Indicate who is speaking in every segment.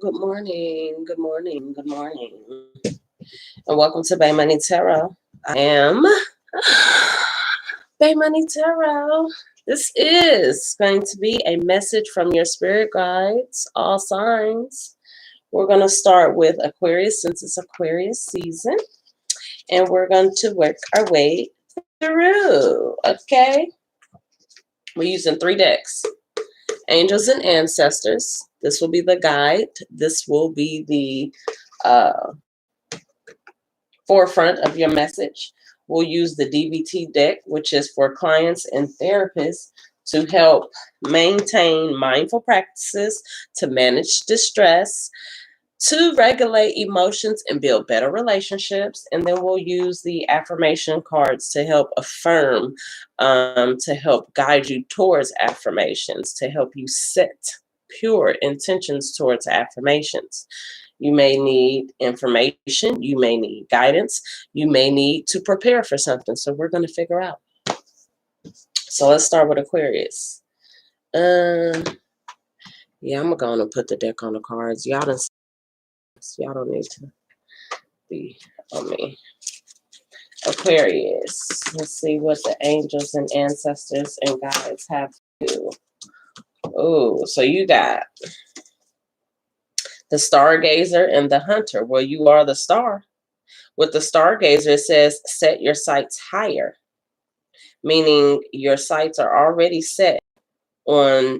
Speaker 1: good morning, good morning, good morning, and welcome to Bay Money Tarot. I am Bay Money Tarot. This is going to be a message from your spirit guides, all signs. We're going to start with Aquarius since it's Aquarius season, and we're going to work our way through, okay? We're using 3 decks. Angels and ancestors. This will be the guide. This will be the forefront of your message. We'll use the DBT deck, which is for clients and therapists to help maintain mindful practices, to manage distress, to regulate emotions and build better relationships. And then we'll use the affirmation cards to help affirm, to help guide you towards affirmations, to help you set pure intentions towards affirmations. You may need information, you may need guidance, you may need to prepare for something. So we're going to figure out. So let's start with Aquarius. Yeah, I'm going to put the deck on the cards. Y'all don't need to be on me. Aquarius. Let's see what the angels and ancestors and guides have to do. Oh, so you got the stargazer and the hunter. Well, you are the star. With the stargazer, it says set your sights higher, meaning your sights are already set on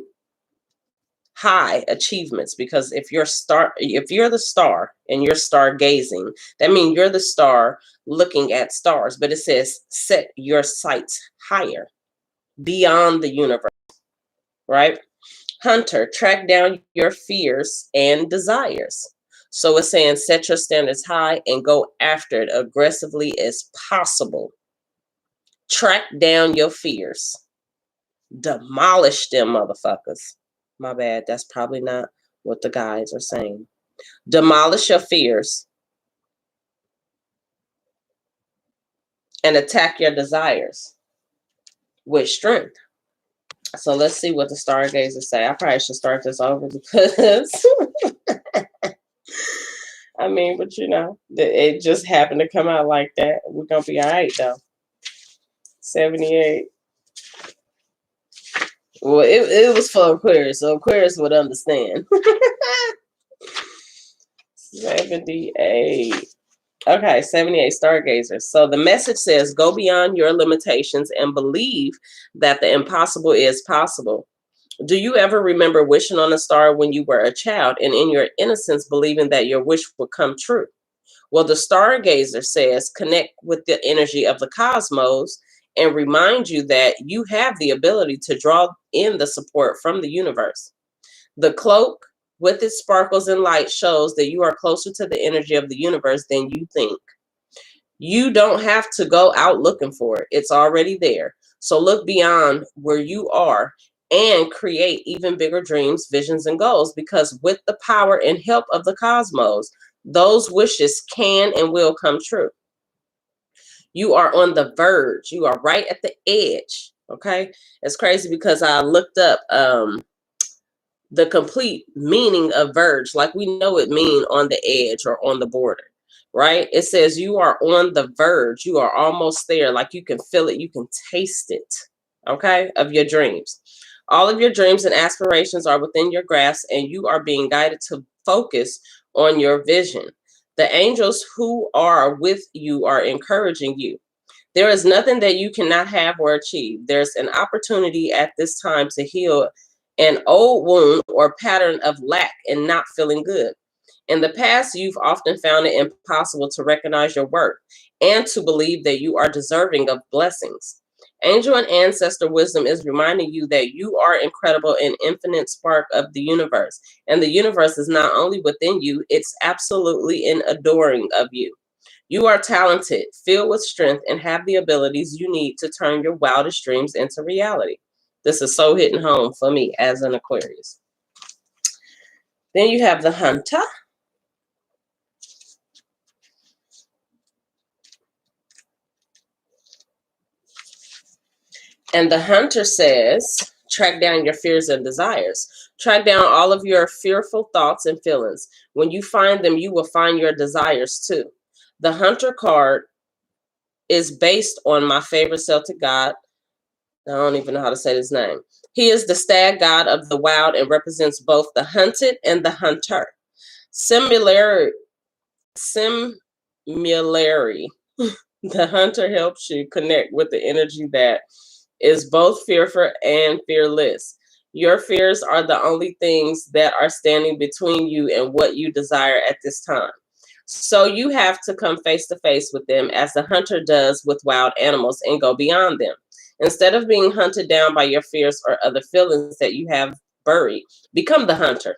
Speaker 1: high achievements. Because if you're the star and you're stargazing, that means you're the star looking at stars. But it says set your sights higher, beyond the universe, right? Hunter, track down your fears and desires. So it's saying set your standards high and go after it aggressively as possible. Track down your fears. Demolish them motherfuckers. My bad. That's probably not what the guys are saying. Demolish your fears and attack your desires with strength. So let's see what the stargazers say. I probably should start this over because I mean, but you know, it just happened to come out like that. We're going to be all right, though. 78. Well, it was for Aquarius, so Aquarius would understand. 78. Okay, 78 stargazers. So the message says, go beyond your limitations and believe that the impossible is possible. Do you ever remember wishing on a star when you were a child and in your innocence believing that your wish would come true? Well, the stargazer says connect with the energy of the cosmos and remind you that you have the ability to draw in the support from the universe. The cloak with its sparkles and light shows that you are closer to the energy of the universe than you think. You don't have to go out looking for it. It's already there. So look beyond where you are and create even bigger dreams, visions, and goals, because with the power and help of the cosmos, those wishes can and will come true. You are on the verge. You are right at the edge. Okay? It's crazy because I looked up the complete meaning of verge, like we know it mean on the edge or on the border, right? It says you are on the verge. You are almost there. Like you can feel it. You can taste it, okay, of your dreams. All of your dreams and aspirations are within your grasp, and you are being guided to focus on your vision. The angels who are with you are encouraging you. There is nothing that you cannot have or achieve. There's an opportunity at this time to heal an old wound or pattern of lack and not feeling good. In the past, you've often found it impossible to recognize your worth and to believe that you are deserving of blessings. Angel and ancestor wisdom is reminding you that you are incredible and infinite spark of the universe. And the universe is not only within you, it's absolutely in adoring of you. You are talented, filled with strength, and have the abilities you need to turn your wildest dreams into reality. This is so hitting home for me as an Aquarius. Then you have the hunter. And the hunter says, track down your fears and desires. Track down all of your fearful thoughts and feelings. When you find them, you will find your desires too. The Hunter card is based on my favorite Celtic god. I don't even know how to say his name. He is the stag god of the wild and represents both the hunted and the hunter. Similarity. The hunter helps you connect with the energy that is both fearful and fearless. Your fears are the only things that are standing between you and what you desire at this time. So you have to come face to face with them as the hunter does with wild animals and go beyond them. Instead of being hunted down by your fears or other feelings that you have buried, become the hunter.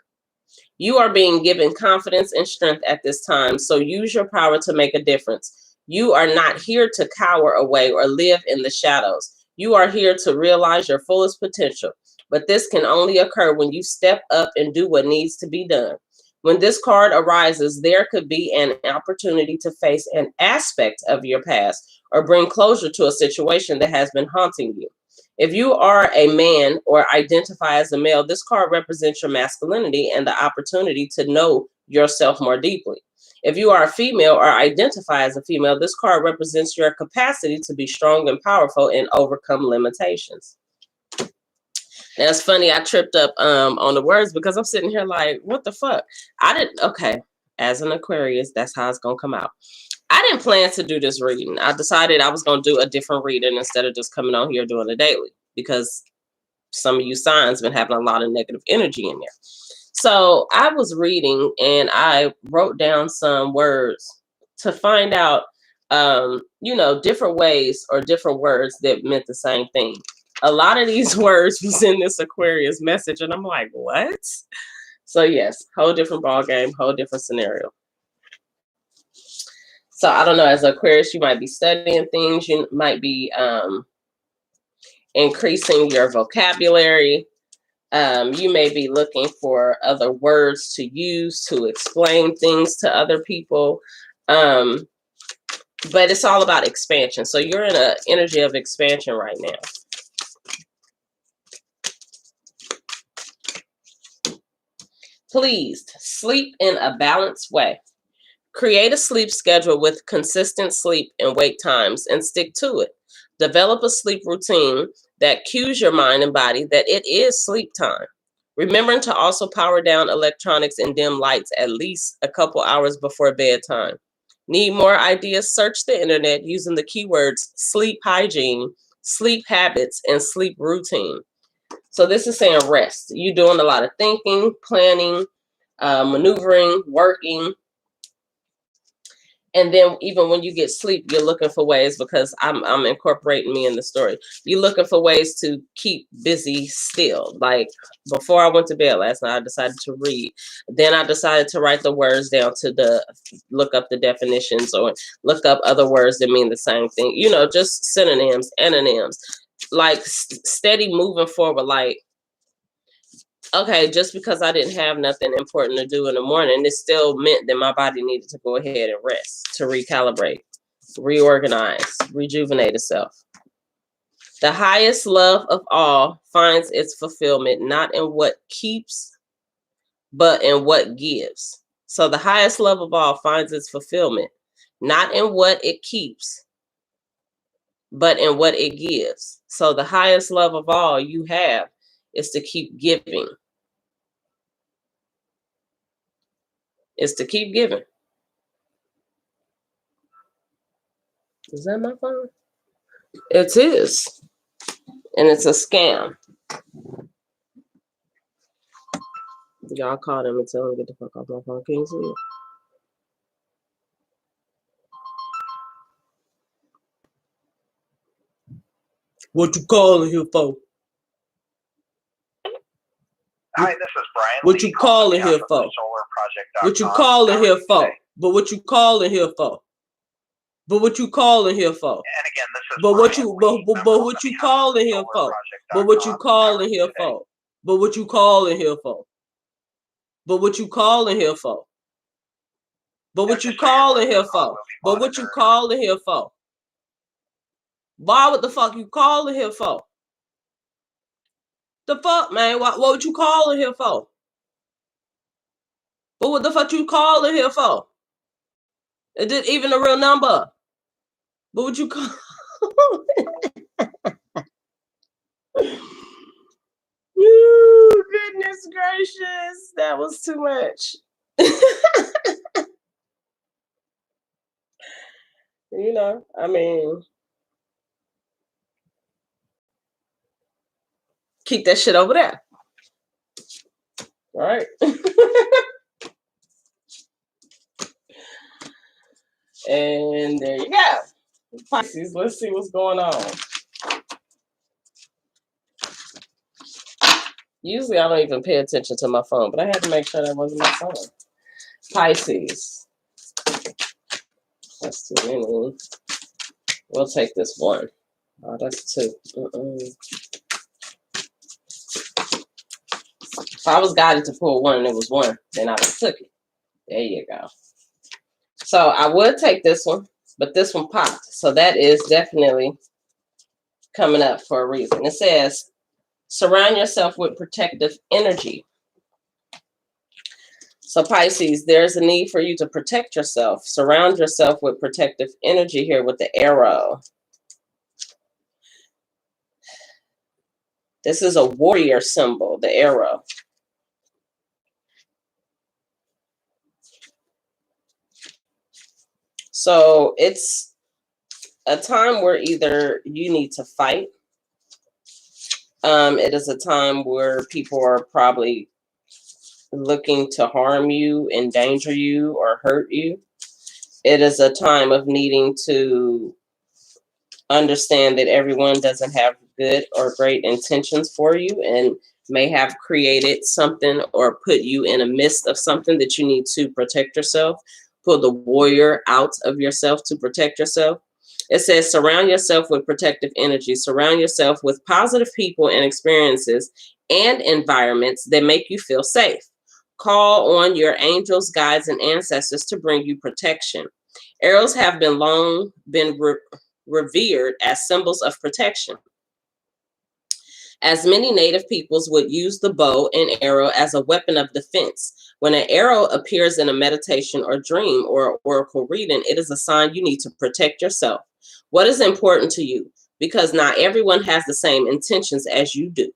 Speaker 1: You are being given confidence and strength at this time, so use your power to make a difference. You are not here to cower away or live in the shadows. You are here to realize your fullest potential. But this can only occur when you step up and do what needs to be done. When this card arises, there could be an opportunity to face an aspect of your past or bring closure to a situation that has been haunting you. If you are a man or identify as a male, this card represents your masculinity and the opportunity to know yourself more deeply. If you are a female or identify as a female, this card represents your capacity to be strong and powerful and overcome limitations. Now it's funny, I tripped up on the words because I'm sitting here like, what the fuck? Okay, as an Aquarius, that's how it's going to come out. I didn't plan to do this reading. I decided I was going to do a different reading instead of just coming on here doing a daily because some of you signs been having a lot of negative energy in there. So I was reading and I wrote down some words to find out, different ways or different words that meant the same thing. A lot of these words was in this Aquarius message and I'm like, what? So yes, whole different ball game, whole different scenario. So I don't know, as an Aquarius, you might be studying things. You might be increasing your vocabulary. You may be looking for other words to use to explain things to other people. But it's all about expansion. So you're in an energy of expansion right now. Pleased, sleep in a balanced way. Create a sleep schedule with consistent sleep and wake times and stick to it. Develop a sleep routine that cues your mind and body that it is sleep time. Remembering to also power down electronics and dim lights at least a couple hours before bedtime. Need more ideas? Search the internet using the keywords sleep hygiene, sleep habits, and sleep routine. So this is saying rest. You're doing a lot of thinking, planning, maneuvering, working. And then even when you get sleep, you're looking for ways, because I'm incorporating me in the story. You're looking for ways to keep busy still. Like before I went to bed last night, I decided to read. Then I decided to write the words down look up the definitions or look up other words that mean the same thing. Just synonyms, antonyms, like steady moving forward. Like, okay, just because I didn't have nothing important to do in the morning, it still meant that my body needed to go ahead and rest, to recalibrate, reorganize, rejuvenate itself. The highest love of all finds its fulfillment not in what keeps, but in what gives. So the highest love of all finds its fulfillment not in what it keeps, but in what it gives. So the highest love of all you have is to keep giving. Is to keep giving. Is that my phone? It is. And it's a scam. Y'all call them and tell them to get the fuck off my phone. Can you see it? What you calling here for?
Speaker 2: Hi, this is Brian.
Speaker 1: What you calling here for? What you calling here for? But what you calling here for? But what you calling here for?
Speaker 2: And again, this is
Speaker 1: but what
Speaker 2: Brian
Speaker 1: you but what you calling here for? But what you calling here for? But what you calling here for? But what you calling here for? But what you calling here for? But what you calling here for? Why what the fuck you calling here for? The fuck, man? What would you calling here for? What the fuck you calling here for? It didn't even a real number. What would you call? Goodness gracious, that was too much. You know, I mean, keep that shit over there. All right. And there you go. Pisces, let's see what's going on. Usually I don't even pay attention to my phone, but I had to make sure that wasn't my phone. Pisces. That's too many. We'll take this one. Oh, that's two. If I was guided to pull one and it was one, then I would have took it. There you go. So I would take this one, but this one popped. So that is definitely coming up for a reason. It says, surround yourself with protective energy. So Pisces, there's a need for you to protect yourself. Surround yourself with protective energy here with the arrow. This is a warrior symbol, the arrow. So it's a time where either you need to fight. It is a time where people are probably looking to harm you, endanger you, or hurt you. It is a time of needing to understand that everyone doesn't have good or great intentions for you and may have created something or put you in the midst of something that you need to protect yourself. Pull the warrior out of yourself to protect yourself. It says, surround yourself with protective energy. Surround yourself with positive people and experiences and environments that make you feel safe. Call on your angels, guides, and ancestors to bring you protection. Arrows have been long been revered as symbols of protection, as many native peoples would use the bow and arrow as a weapon of defense. When an arrow appears in a meditation or dream or oracle reading, it is a sign you need to protect yourself. What is important to you? Because not everyone has the same intentions as you do.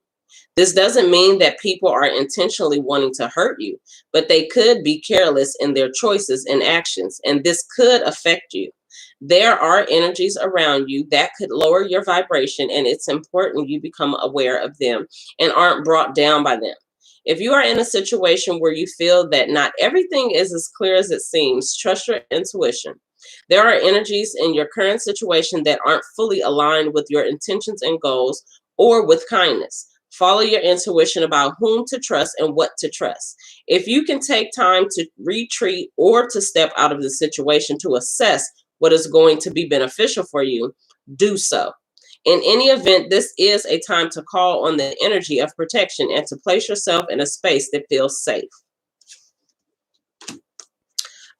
Speaker 1: This doesn't mean that people are intentionally wanting to hurt you, but they could be careless in their choices and actions, and this could affect you. There are energies around you that could lower your vibration, and it's important you become aware of them and aren't brought down by them. If you are in a situation where you feel that not everything is as clear as it seems, trust your intuition. There are energies in your current situation that aren't fully aligned with your intentions and goals or with kindness. Follow your intuition about whom to trust and what to trust. If you can take time to retreat or to step out of the situation to assess what is going to be beneficial for you, do so. In any event, this is a time to call on the energy of protection and to place yourself in a space that feels safe.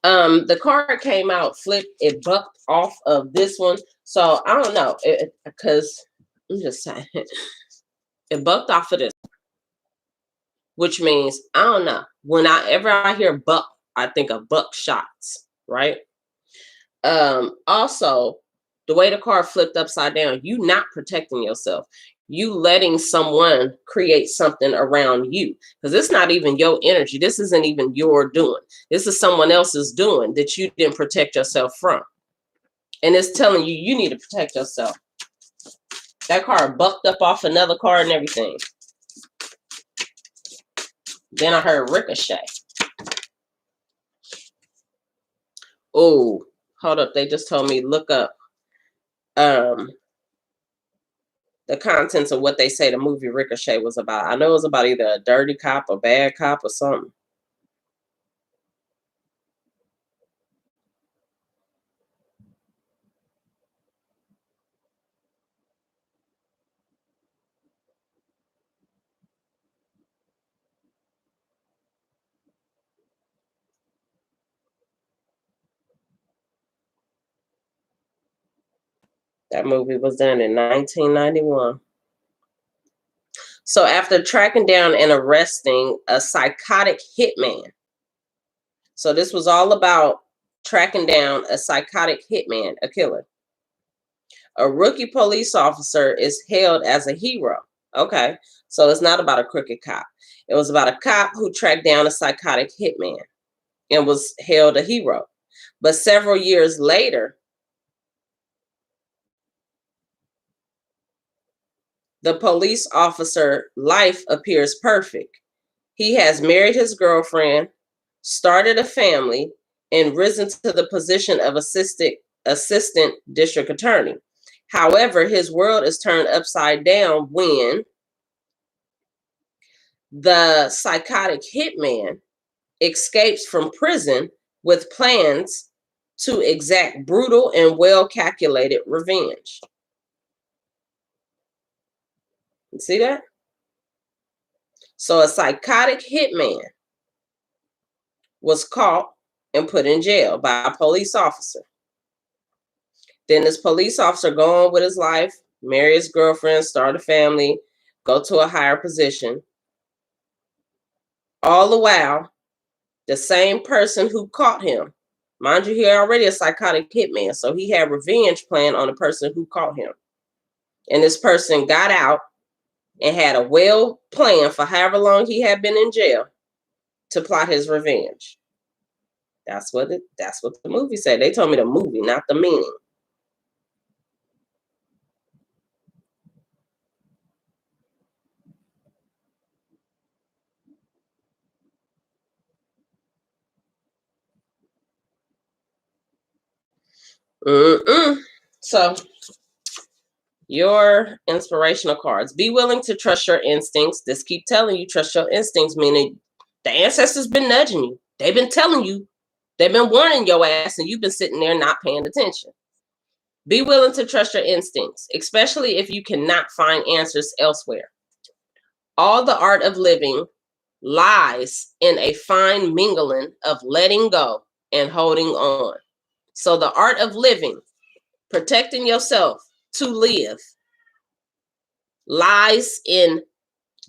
Speaker 1: The card came out, flipped, it bucked off of this one. So I don't know, because I'm just saying, it bucked off of this, which means, I don't know, whenever I hear buck, I think of buck shots, right? Also, the way the card flipped upside down, you not protecting yourself. You letting someone create something around you, because it's not even your energy. This isn't even your doing. This is someone else's doing that you didn't protect yourself from. And it's telling you, you need to protect yourself. That card bucked up off another card and everything. Then I heard ricochet. Oh, hold up. They just told me look up the contents of what they say the movie Ricochet was about. I know it was about either a dirty cop, a bad cop, or something. That movie was done in 1991. So after tracking down and arresting a psychotic hitman, so this was all about tracking down a psychotic hitman, a killer. A rookie police officer is hailed as a hero. Okay, so it's not about a crooked cop. It was about a cop who tracked down a psychotic hitman and was hailed a hero. But several years later, the police officer life appears perfect. He has married his girlfriend, started a family, and risen to the position of assistant district attorney. However, his world is turned upside down when the psychotic hitman escapes from prison with plans to exact brutal and well-calculated revenge. You see that? So a psychotic hitman was caught and put in jail by a police officer. Then this police officer go on with his life, marry his girlfriend, start a family, go to a higher position. All the while, the same person who caught him, mind you, he already a psychotic hitman, so he had revenge plan on the person who caught him. And this person got out and had a well plan for however long he had been in jail to plot his revenge. That's what the movie said. They told me the movie, not the meaning. So, your inspirational cards. Be willing to trust your instincts. This keep telling you trust your instincts, meaning the ancestors been nudging you. They've been telling you. They've been warning your ass, and you've been sitting there not paying attention. Be willing to trust your instincts, especially if you cannot find answers elsewhere. All the art of living lies in a fine mingling of letting go and holding on. So the art of living, protecting yourself to live, lies in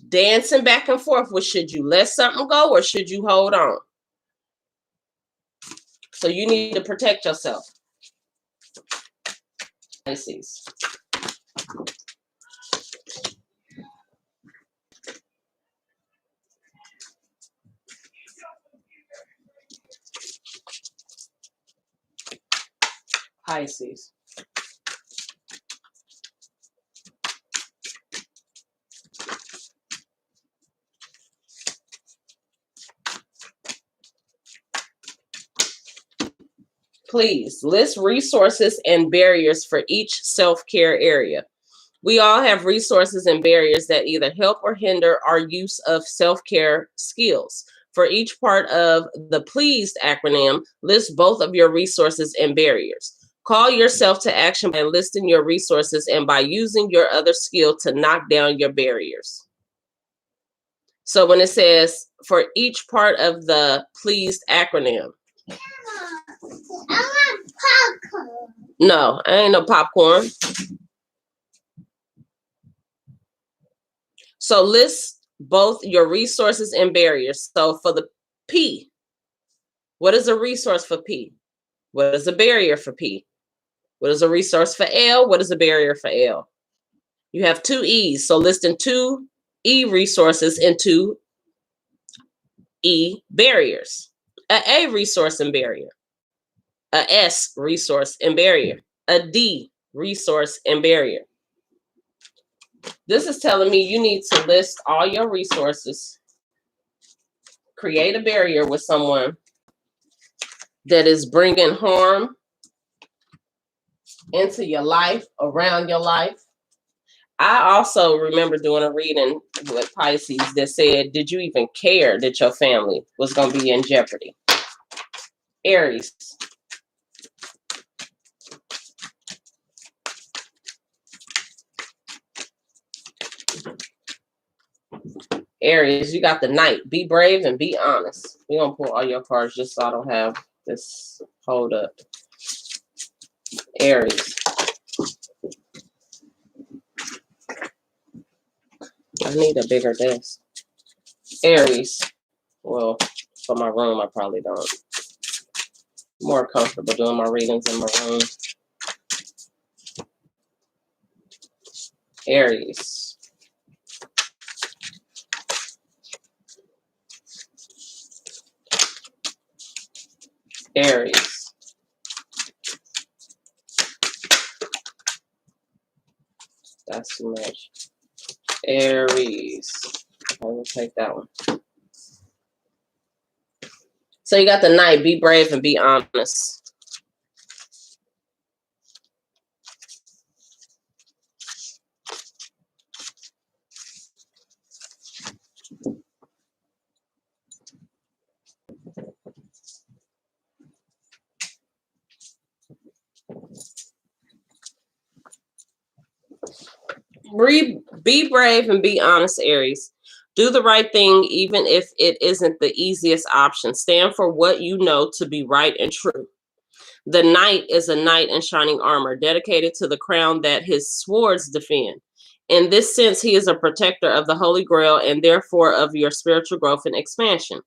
Speaker 1: dancing back and forth with should you let something go or should you hold on. So you need to protect yourself. Pisces. Pisces. Please list resources and barriers for each self-care area. We all have resources and barriers that either help or hinder our use of self-care skills. For each part of the PLEASED acronym, list both of your resources and barriers. Call yourself to action by listing your resources and by using your other skill to knock down your barriers. So when it says for each part of the PLEASED acronym, I want popcorn. No, I ain't no popcorn. So list both your resources and barriers. So for the P, what is a resource for P? What is a barrier for P? What is a resource for L? What is a barrier for L? You have two E's. So listing two E resources and two E barriers. A resource and barrier. A S resource and barrier. A D resource and barrier. This is telling me you need to list all your resources, create a barrier with someone that is bringing harm into your life, around your life. I also remember doing a reading with Pisces that said, did you even care that your family was going to be in jeopardy? Aries. Aries, you got the Knight. Be brave and be honest. We're going to pull all your cards just so I don't have this hold up. Aries. I need a bigger desk. Aries. Well, for my room, I probably don't. More comfortable doing my readings in my room. Aries. Aries. That's too much. Aries. I will take that one. So you got the Knight. Be brave and be honest. Be brave and be honest, Aries. Do the right thing even if it isn't the easiest option. Stand for what you know to be right and true. The knight is a knight in shining armor, dedicated to the crown that his swords defend. In this sense, he is a protector of the Holy Grail and therefore of your spiritual growth and expansion.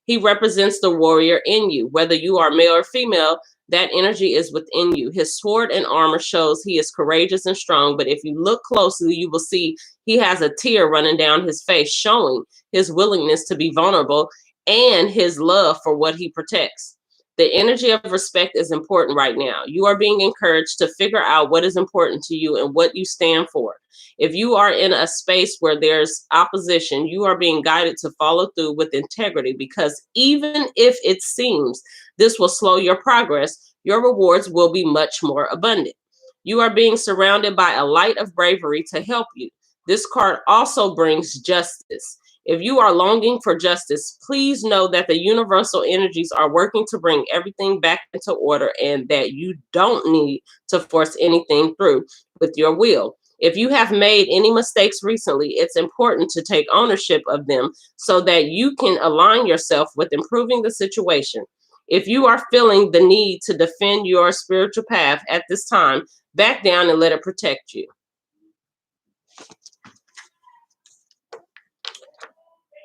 Speaker 1: He represents the warrior in you. Whether you are male or female, that energy is within you. His sword and armor shows he is courageous and strong, but if you look closely, you will see he has a tear running down his face, showing his willingness to be vulnerable and his love for what he protects. The energy of respect is important right now. You are being encouraged to figure out what is important to you and what you stand for. If you are in a space where there's opposition, you are being guided to follow through with integrity, because even if it seems this will slow your progress, your rewards will be much more abundant. You are being surrounded by a light of bravery to help you. This card also brings justice. If you are longing for justice, please know that the universal energies are working to bring everything back into order and that you don't need to force anything through with your will. If you have made any mistakes recently, it's important to take ownership of them so that you can align yourself with improving the situation. If you are feeling the need to defend your spiritual path at this time, back down and let it protect you.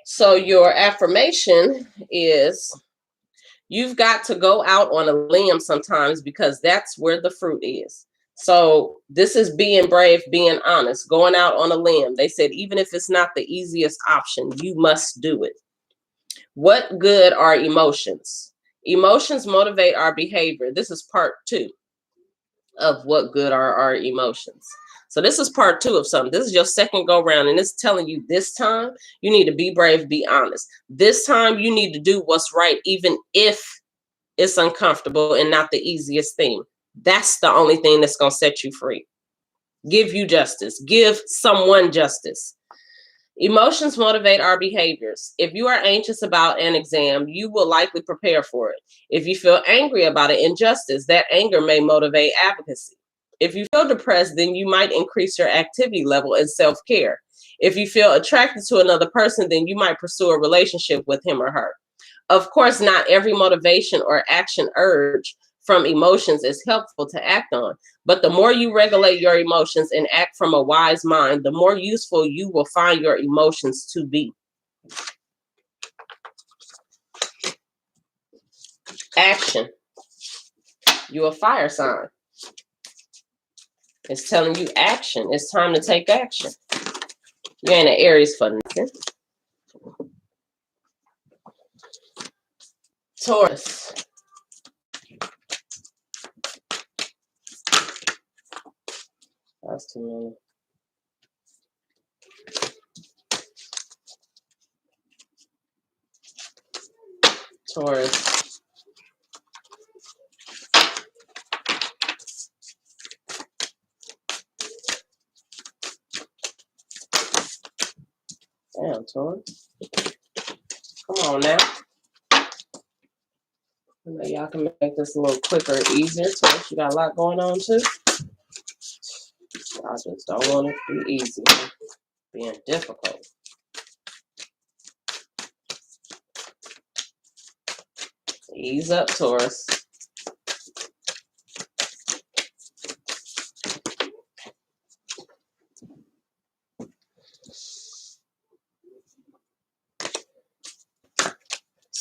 Speaker 1: So your affirmation is, you've got to go out on a limb sometimes because that's where the fruit is. So this is being brave, being honest, going out on a limb. They said, even if it's not the easiest option, you must do it. What good are emotions? Emotions motivate our behavior. This is part 2 of what good are our emotions. So this is part 2 of something. This is your second go round, and it's telling you this time you need to be brave, be honest. This time you need to do what's right, even if it's uncomfortable and not the easiest thing. That's the only thing that's going to set you free. Give you justice. Give someone justice. Emotions motivate our behaviors. If you are anxious about an exam, you will likely prepare for it. If you feel angry about an injustice, that anger may motivate advocacy. If you feel depressed, then you might increase your activity level and self-care. If you feel attracted to another person, then you might pursue a relationship with him or her. Of course, not every motivation or action urge from emotions is helpful to act on, but the more you regulate your emotions and act from a wise mind, the more useful you will find your emotions to be. Action. You're a fire sign. It's telling you action. It's time to take action. You ain't an Aries for nothing. Taurus. That's too many. Taurus. Damn, Taurus. Come on now. Y'all can make this a little quicker, easier. Taurus, you got a lot going on too. I just don't want it to be easy. Being difficult. Ease up, Taurus.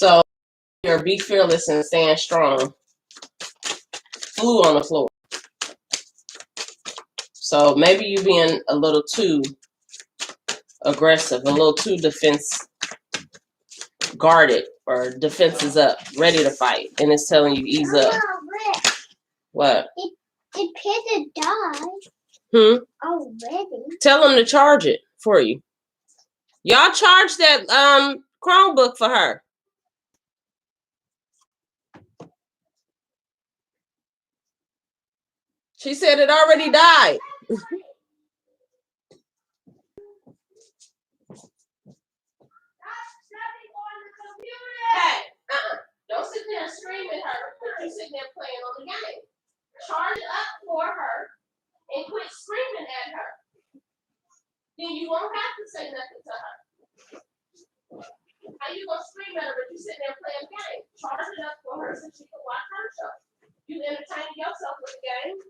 Speaker 1: So your be fearless and stand strong flew on the floor. So maybe you being a little too aggressive, a little too guarded, or defenses up, ready to fight, and it's telling you ease up. What?
Speaker 3: It appeared to die. Already.
Speaker 1: Tell them to charge it for you. Y'all charge that Chromebook for her. She said it already died. Hey, don't sit there and scream at her, but you sitting there playing on the game. Charge it up for her and quit screaming at her. Then you won't have to say nothing to her. How you gonna scream at her but you sitting there playing the game? Charge it up for her so she can watch her show. You entertaining yourself with the game.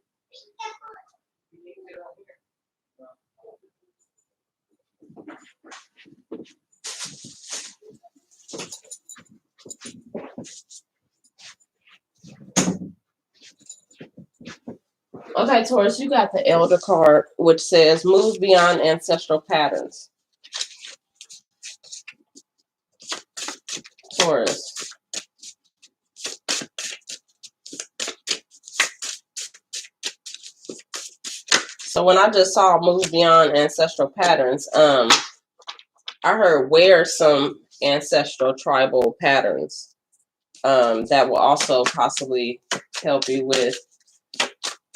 Speaker 1: Okay, Taurus, you got the Elder card, which says move beyond ancestral patterns. Taurus. So when I just saw move beyond ancestral patterns, I heard wear some ancestral tribal patterns that will also possibly help you with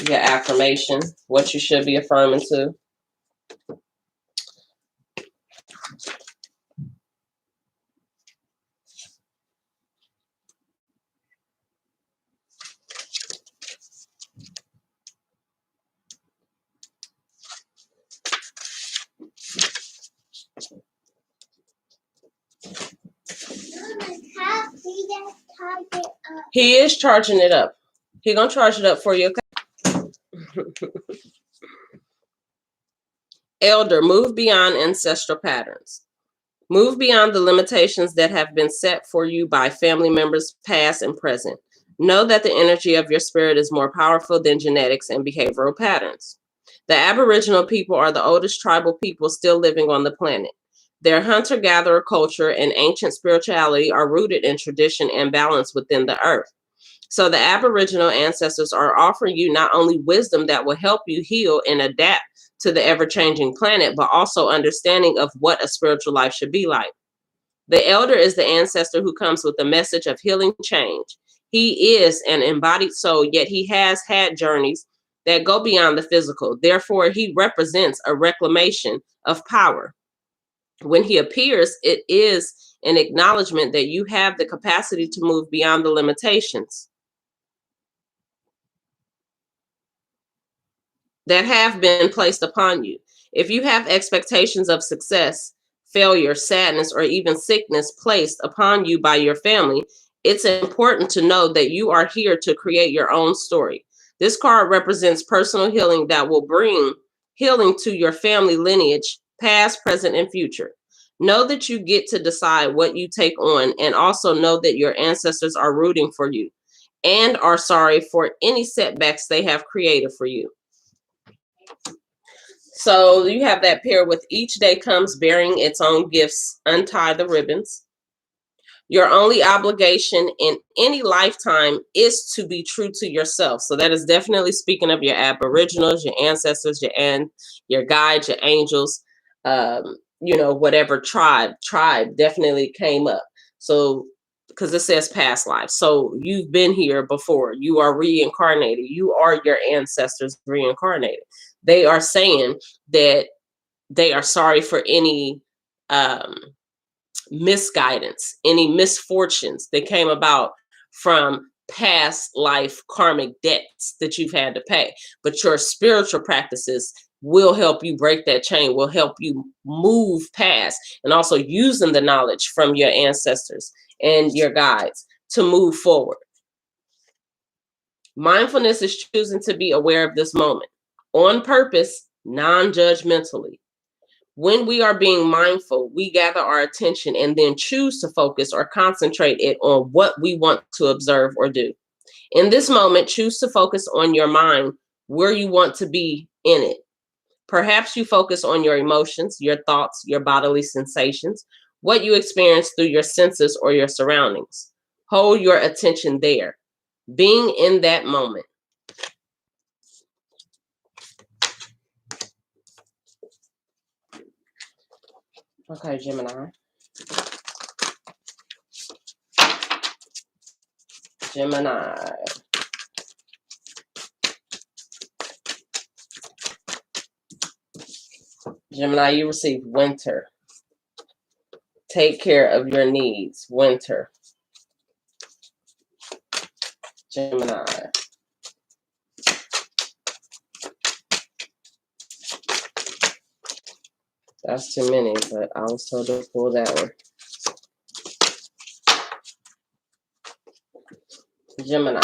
Speaker 1: your affirmation, what you should be affirming to. He is charging it up. He gonna charge it up for you. Elder, move beyond ancestral patterns. Move beyond the limitations that have been set for you by family members, past and present. Know that the energy of your spirit is more powerful than genetics and behavioral patterns. The Aboriginal people are the oldest tribal people still living on the planet. Their hunter-gatherer culture and ancient spirituality are rooted in tradition and balance within the earth. So the Aboriginal ancestors are offering you not only wisdom that will help you heal and adapt to the ever-changing planet, but also understanding of what a spiritual life should be like. The elder is the ancestor who comes with a message of healing change. He is an embodied soul, yet he has had journeys that go beyond the physical. Therefore, he represents a reclamation of power. When he appears, it is an acknowledgement that you have the capacity to move beyond the limitations that have been placed upon you. If you have expectations of success, failure, sadness, or even sickness placed upon you by your family, it's important to know that you are here to create your own story. This card represents personal healing that will bring healing to your family lineage, past, present, and future. Know that you get to decide what you take on, and also know that your ancestors are rooting for you and are sorry for any setbacks they have created for you. So you have that pair with each day comes bearing its own gifts. Untie the ribbons. Your only obligation in any lifetime is to be true to yourself. So that is definitely speaking of your Aboriginals, your ancestors, your guides, your angels, whatever tribe definitely came up. So because it says past life. So you've been here before. You are reincarnated. You are your ancestors reincarnated. They are saying that they are sorry for any misguidance, any misfortunes that came about from past life karmic debts that you've had to pay. But your spiritual practices will help you break that chain, will help you move past, and also using the knowledge from your ancestors and your guides to move forward. Mindfulness is choosing to be aware of this moment on purpose, non-judgmentally. When we are being mindful, we gather our attention and then choose to focus or concentrate it on what we want to observe or do. In this moment, choose to focus on your mind, where you want to be in it. Perhaps you focus on your emotions, your thoughts, your bodily sensations, what you experience through your senses or your surroundings. Hold your attention there, being in that moment. Okay, Gemini. Gemini. Gemini, you receive winter. Take care of your needs. Winter. Gemini. That's too many, but I was told to pull that one. Gemini.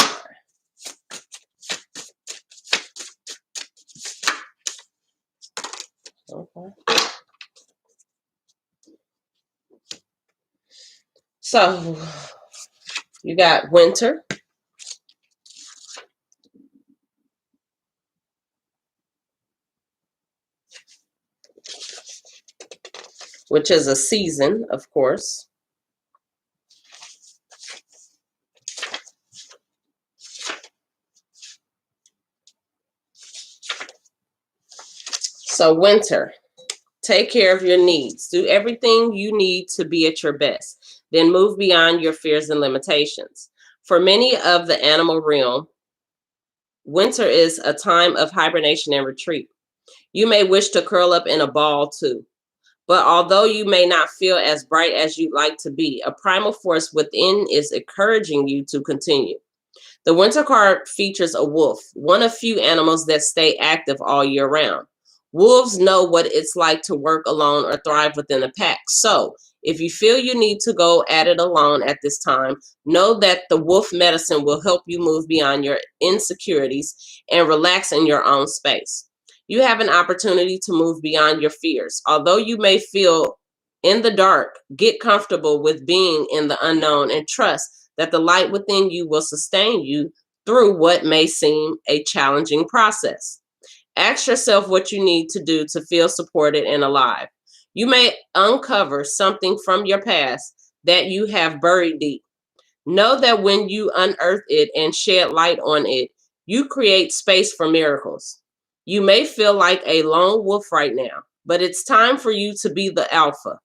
Speaker 1: Okay. So, you got winter. Which is a season, of course. So winter, take care of your needs. Do everything you need to be at your best. Then move beyond your fears and limitations. For many of the animal realm, winter is a time of hibernation and retreat. You may wish to curl up in a ball too. But although you may not feel as bright as you'd like to be, a primal force within is encouraging you to continue. The winter card features a wolf, one of few animals that stay active all year round. Wolves know what it's like to work alone or thrive within a pack. So, if you feel you need to go at it alone at this time, know that the wolf medicine will help you move beyond your insecurities and relax in your own space. You have an opportunity to move beyond your fears. Although you may feel in the dark, get comfortable with being in the unknown and trust that the light within you will sustain you through what may seem a challenging process. Ask yourself what you need to do to feel supported and alive. You may uncover something from your past that you have buried deep. Know that when you unearth it and shed light on it, you create space for miracles. You may feel like a lone wolf right now, but it's time for you to be the alpha.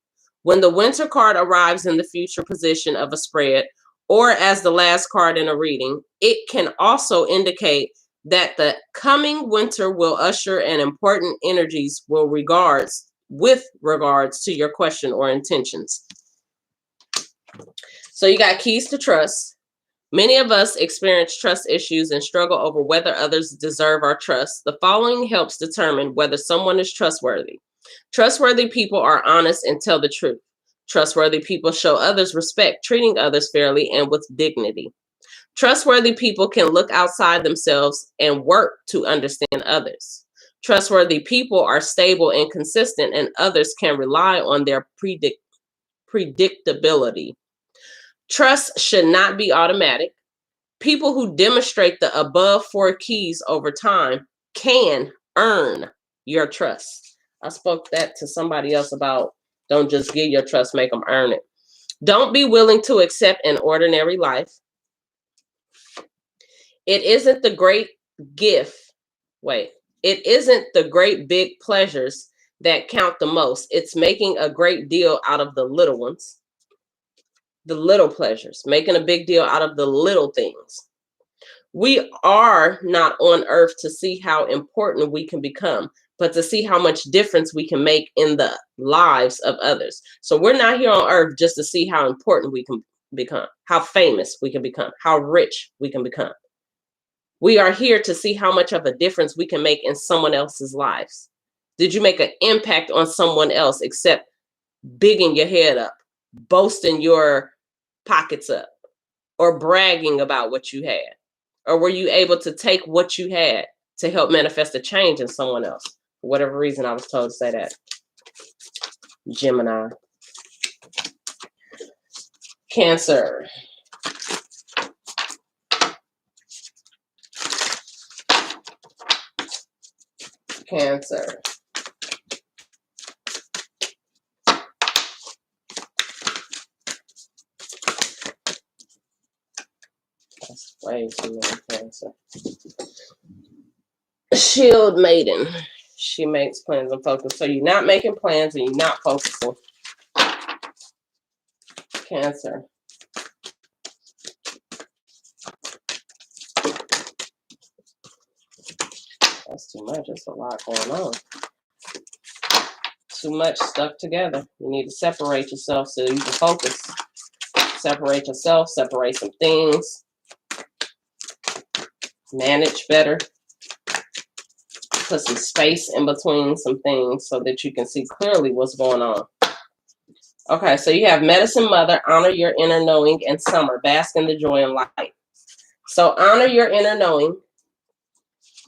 Speaker 1: When the winter card arrives in the future position of a spread, or as the last card in a reading, it can also indicate that the coming winter will usher in important energies with regards to your question or intentions. So you got keys to trust. Many of us experience trust issues and struggle over whether others deserve our trust. The following helps determine whether someone is trustworthy. Trustworthy people are honest and tell the truth. Trustworthy people show others respect, treating others fairly and with dignity. Trustworthy people can look outside themselves and work to understand others. Trustworthy people are stable and consistent, and others can rely on their predictability. Trust should not be automatic. People who demonstrate the above 4 keys over time can earn your trust. I spoke that to somebody else about don't just give your trust, make them earn it. Don't be willing to accept an ordinary life. It isn't the great gift. It isn't the great big pleasures that count the most. It's making a great deal out of the little ones. The little pleasures, making a big deal out of the little things. We are not on earth to see how important we can become, but to see how much difference we can make in the lives of others. So we're not here on earth just to see how important we can become, how famous we can become, how rich we can become. We are here to see how much of a difference we can make in someone else's lives. Did you make an impact on someone else except bigging your head up, boasting your pockets up, or bragging about what you had? Or were you able to take what you had to help manifest a change in someone else? For whatever reason, I was told to say that. Gemini. Cancer. Cancer. That's way too many Cancer. Shield maiden. She makes plans and focus. So you're not making plans and you're not focusing. Cancer. That's too much. There's a lot going on. Too much stuck together. You need to separate yourself so you can focus. Separate yourself, separate some things. Manage better. Put some space in between some things so that you can see clearly what's going on. Okay, so you have Medicine Mother, honor your inner knowing, and Summer, bask in the joy and light. So honor your inner knowing,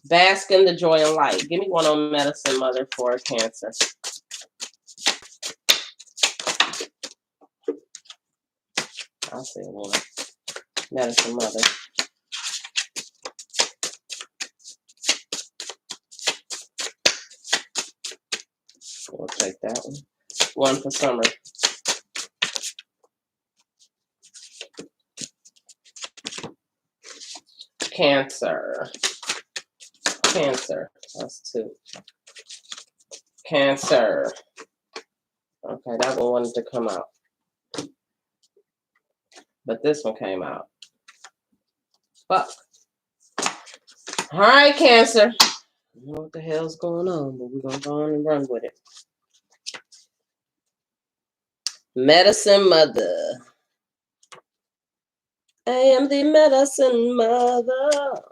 Speaker 1: bask in the joy and light. Give me one on Medicine Mother for Cancer. I'll see one. Medicine Mother. We'll take that one. One for Summer. Cancer. Cancer. That's two. Cancer. Okay, that one wanted to come out. But this one came out. Fuck. All right, Cancer. I don't know what the hell's going on, but we're going to go on and run with it. Medicine Mother. I am the Medicine Mother.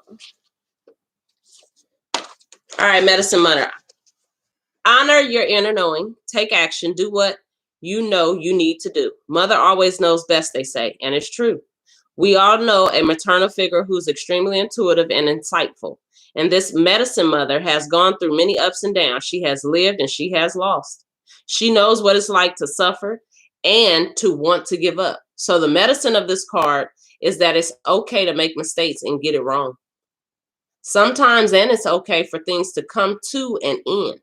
Speaker 1: All right, Medicine Mother. Honor your inner knowing. Take action. Do what you know you need to do. Mother always knows best, they say, and it's true. We all know a maternal figure who's extremely intuitive and insightful. And this Medicine Mother has gone through many ups and downs. She has lived and she has lost. She knows what it's like to suffer and to want to give up. So the medicine of this card is that it's okay to make mistakes and get it wrong. Sometimes, and it's okay for things to come to an end.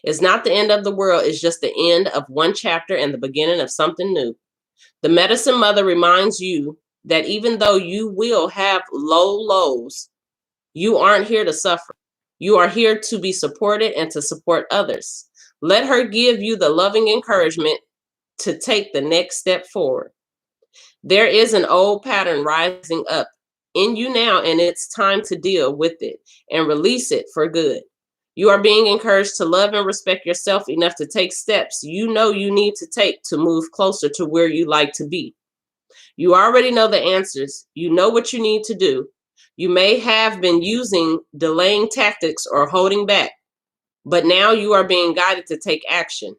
Speaker 1: It's not the end of the world. It's just the end of one chapter and the beginning of something new. The Medicine Mother reminds you that even though you will have low lows, you aren't here to suffer. You are here to be supported and to support others. Let her give you the loving encouragement to take the next step forward. There is an old pattern rising up in you now, and it's time to deal with it and release it for good. You are being encouraged to love and respect yourself enough to take steps you know you need to take to move closer to where you like to be. You already know the answers. You know what you need to do. You may have been using delaying tactics or holding back, but now you are being guided to take action.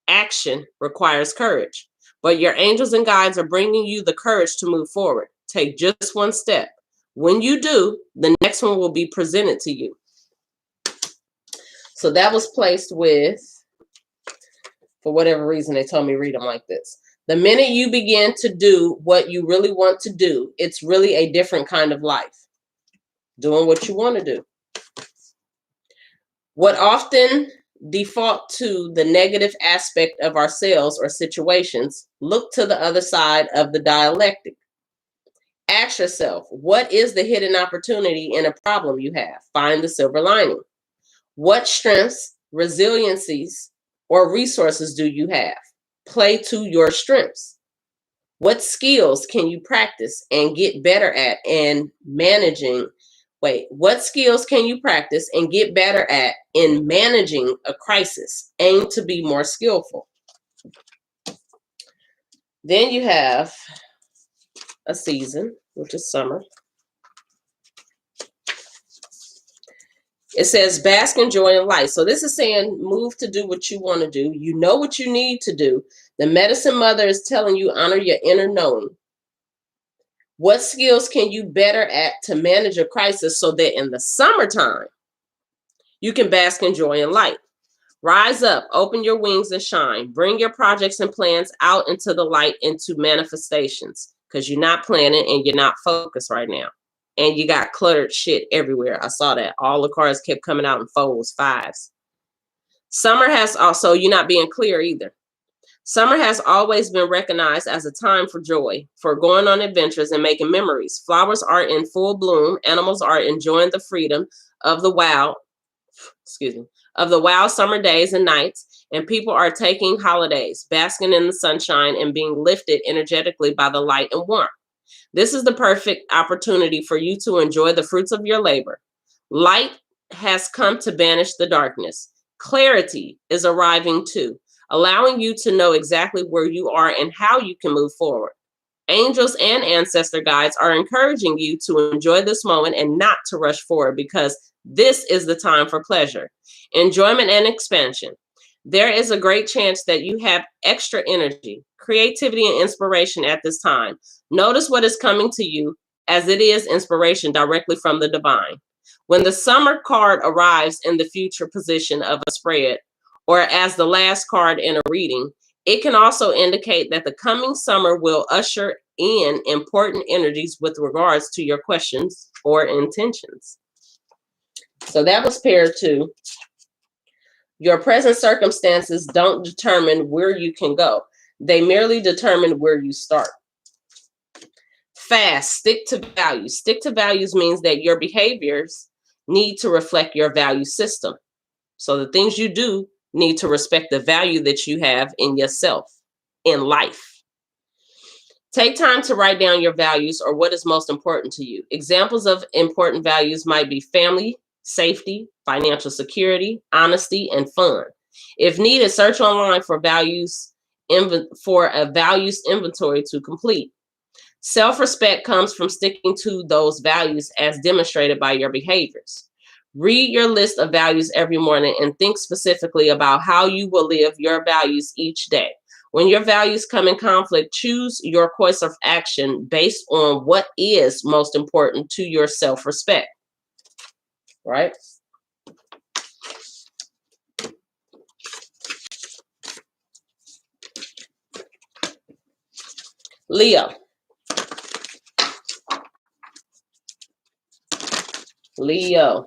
Speaker 1: Action requires courage, but your angels and guides are bringing you the courage to move forward. Take just one step. When you do, the next one will be presented to you. So that was placed with, for whatever reason, they told me read them like this. The minute you begin to do what you really want to do, it's really a different kind of life. Doing what you want to do. What often default to the negative aspect of ourselves or situations, look to the other side of the dialectic. Ask yourself, what is the hidden opportunity in a problem you have? Find the silver lining. What strengths, resiliencies, or resources do you have? Play to your strengths. What skills can you practice and get better at in managing? What skills can you practice and get better at in managing a crisis? Aim to be more skillful. Then you have a season, which is summer. It says bask in joy and light. So this is saying move to do what you want to do. You know what you need to do. The Medicine Mother is telling you honor your inner knowing. What skills can you better at to manage a crisis so that in the summertime, you can bask in joy and light? Rise up, open your wings and shine. Bring your projects and plans out into the light, into manifestations, because you're not planning and you're not focused right now. And you got cluttered shit everywhere. I saw that. All the cards kept coming out in fours, fives. Summer has also, you're not being clear either. Summer has always been recognized as a time for joy, for going on adventures and making memories. Flowers are in full bloom. Animals are enjoying the freedom of the wild, of the wild summer days and nights. And people are taking holidays, basking in the sunshine and being lifted energetically by the light and warmth. This is the perfect opportunity for you to enjoy the fruits of your labor. Light has come to banish the darkness. Clarity is arriving too, allowing you to know exactly where you are and how you can move forward. Angels and ancestor guides are encouraging you to enjoy this moment and not to rush forward, because this is the time for pleasure, enjoyment, and expansion. There is a great chance that you have extra energy, creativity, and inspiration at this time. Notice what is coming to you, as it is inspiration directly from the divine. When the summer card arrives in the future position of a spread, or as the last card in a reading, it can also indicate that the coming summer will usher in important energies with regards to your questions or intentions. So that was pair 2. Your present circumstances don't determine where you can go. They merely determine where you start. Fast, stick to values. Stick to values means that your behaviors need to reflect your value system. So the things you do need to respect the value that you have in yourself, in life. Take time to write down your values, or what is most important to you. Examples of important values might be family, safety, financial security, honesty, and fun. If needed, search online for a values inventory to complete. Self-respect comes from sticking to those values as demonstrated by your behaviors. Read your list of values every morning and think specifically about how you will live your values each day. When your values come in conflict, choose your course of action based on what is most important to your self-respect. Right? Leo. Leo.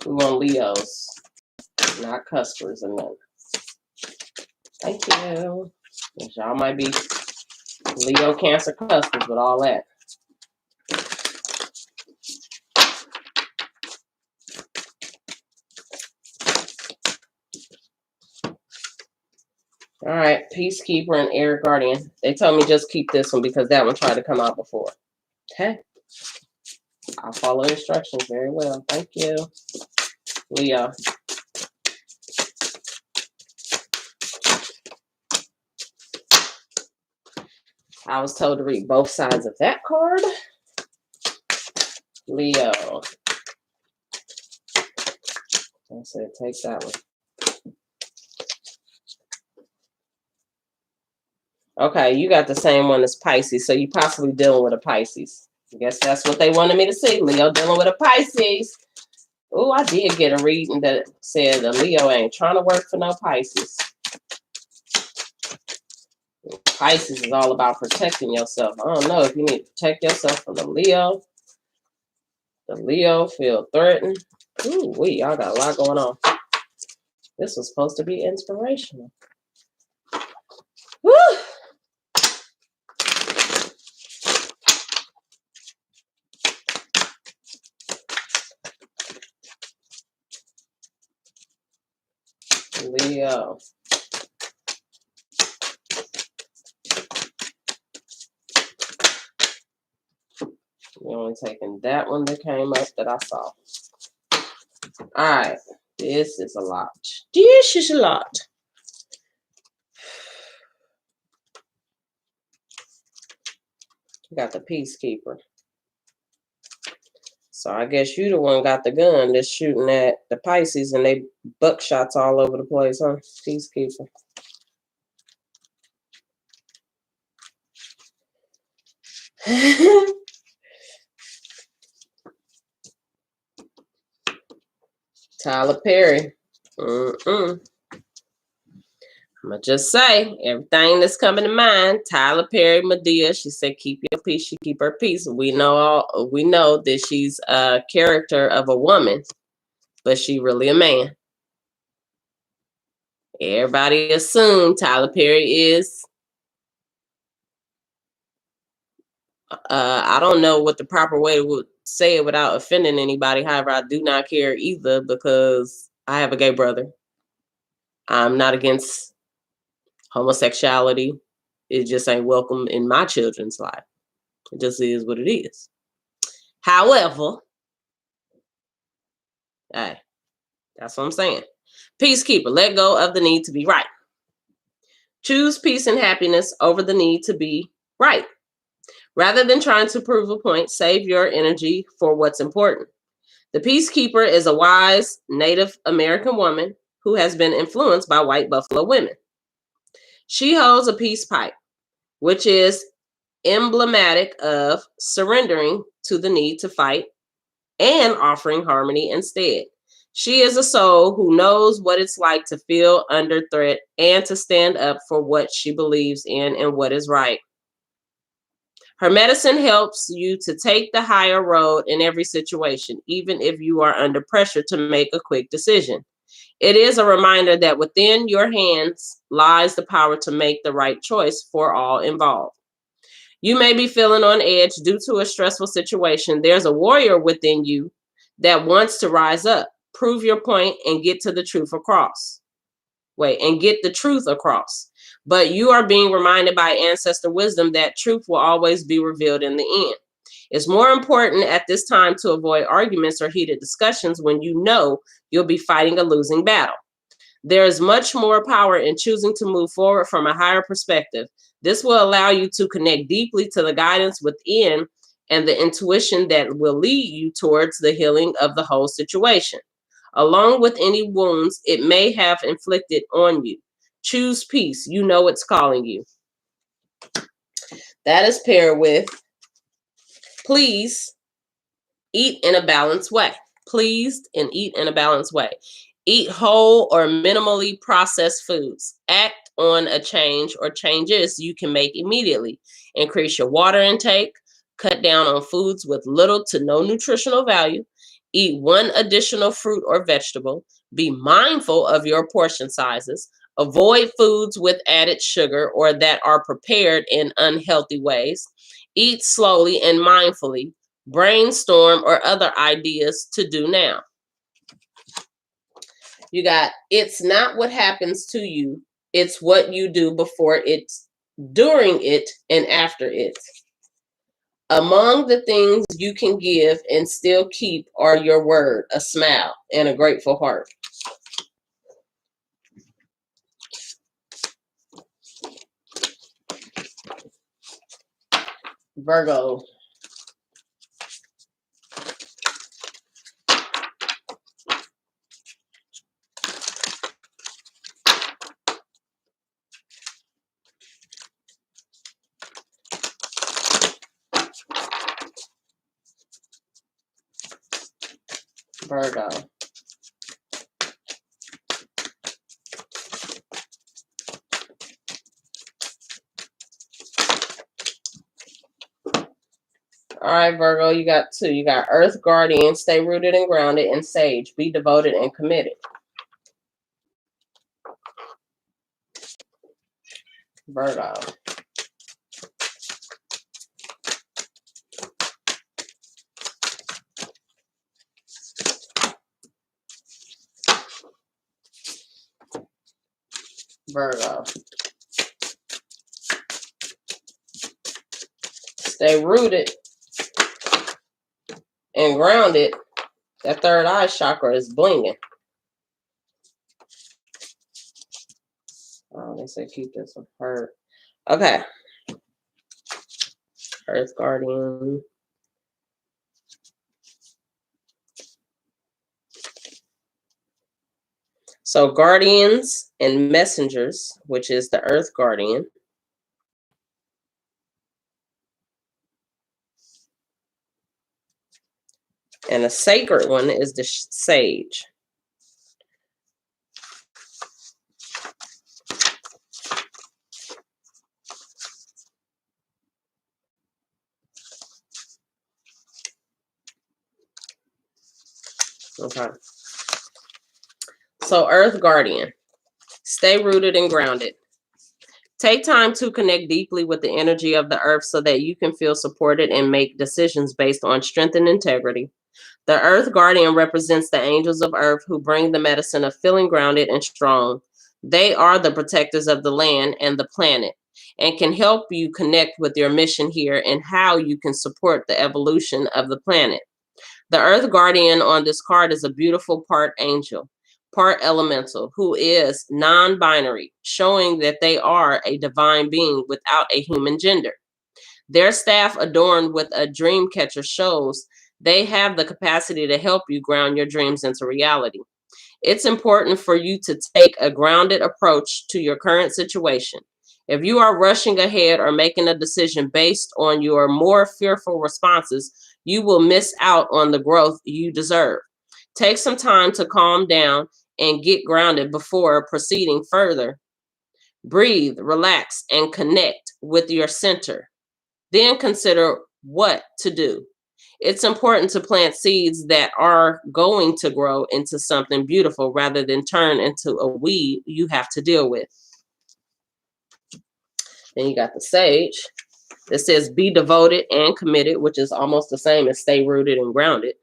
Speaker 1: We want Leos, not customers and none. Thank you. Y'all might be Leo, Cancer, customers with all that. All right, Peacekeeper and Air Guardian. They told me just keep this one because that one tried to come out before. Okay. I'll follow instructions very well. Thank you. Leo. I was told to read both sides of that card. Leo. I said take that one. Okay, you got the same one as Pisces, so you possibly dealing with a Pisces. I guess that's what they wanted me to see. Leo dealing with a Pisces. Oh, I did get a reading that said the Leo ain't trying to work for no Pisces. Pisces is all about protecting yourself. I don't know if you need to protect yourself from the Leo. The Leo feel threatened. Ooh, y'all got a lot going on. This was supposed to be inspirational. Woo! Leo. We're only taking that one that came up that I saw. All right. This is a lot. This is a lot. You got the Peacekeeper. So I guess you the one got the gun that's shooting at the Pisces and they buckshots all over the place, huh? Peacekeeper. Tyler Perry. I'm gonna just say everything that's coming to mind. Tyler Perry, Medea. She said, "Keep your peace." She keep her peace. We know that she's a character of a woman, but she really a man. Everybody assumed Tyler Perry is. I don't know what the proper way to say it without offending anybody. However, I do not care either because I have a gay brother. I'm not against homosexuality. It just ain't welcome in my children's life. It just is what it is. However, hey, that's what I'm saying. Peacekeeper, let go of the need to be right. Choose peace and happiness over the need to be right. Rather than trying to prove a point, save your energy for what's important. The peacekeeper is a wise Native American woman who has been influenced by white buffalo women. She holds a peace pipe, which is emblematic of surrendering to the need to fight and offering harmony instead. She is a soul who knows what it's like to feel under threat and to stand up for what she believes in and what is right. Her medicine helps you to take the higher road in every situation, even if you are under pressure to make a quick decision. It is a reminder that within your hands lies the power to make the right choice for all involved. You may be feeling on edge due to a stressful situation. There's a warrior within you that wants to rise up, prove your point, and get the truth across. But you are being reminded by ancestor wisdom that truth will always be revealed in the end. It's more important at this time to avoid arguments or heated discussions when you know you'll be fighting a losing battle. There is much more power in choosing to move forward from a higher perspective. This will allow you to connect deeply to the guidance within and the intuition that will lead you towards the healing of the whole situation, along with any wounds it may have inflicted on you. Choose peace. You know it's calling you. That is paired with please eat in a balanced way. Pleased and eat in a balanced way. Eat whole or minimally processed foods. Act on a change or changes you can make immediately. Increase your water intake. Cut down on foods with little to no nutritional value. Eat one additional fruit or vegetable. Be mindful of your portion sizes. Avoid foods with added sugar or that are prepared in unhealthy ways. Eat slowly and mindfully. Brainstorm or other ideas to do now. You got, it's not what happens to you, it's what you do before it, during it, and after it. Among the things you can give and still keep are your word, a smile, and a grateful heart. Virgo. Virgo. All right, Virgo, you got two. You got Earth Guardian, stay rooted and grounded, and Sage, be devoted and committed. Virgo. Virgo. Stay rooted and grounded. That third eye chakra is blinging. Oh, they say keep this one hurt. Okay. Earth Guardian. So guardians and messengers, which is the Earth Guardian. And a sacred one is the sage. Okay. So Earth Guardian, stay rooted and grounded. Take time to connect deeply with the energy of the earth so that you can feel supported and make decisions based on strength and integrity. The Earth Guardian represents the angels of Earth who bring the medicine of feeling grounded and strong. They are the protectors of the land and the planet and can help you connect with your mission here and how you can support the evolution of the planet. The Earth Guardian on this card is a beautiful part angel, part elemental, who is non-binary, showing that they are a divine being without a human gender. Their staff adorned with a dream catcher shows they have the capacity to help you ground your dreams into reality. It's important for you to take a grounded approach to your current situation. If you are rushing ahead or making a decision based on your more fearful responses, you will miss out on the growth you deserve. Take some time to calm down and get grounded before proceeding further. Breathe, relax, and connect with your center. Then consider what to do. It's important to plant seeds that are going to grow into something beautiful rather than turn into a weed you have to deal with. Then you got the sage that says be devoted and committed, which is almost the same as stay rooted and grounded.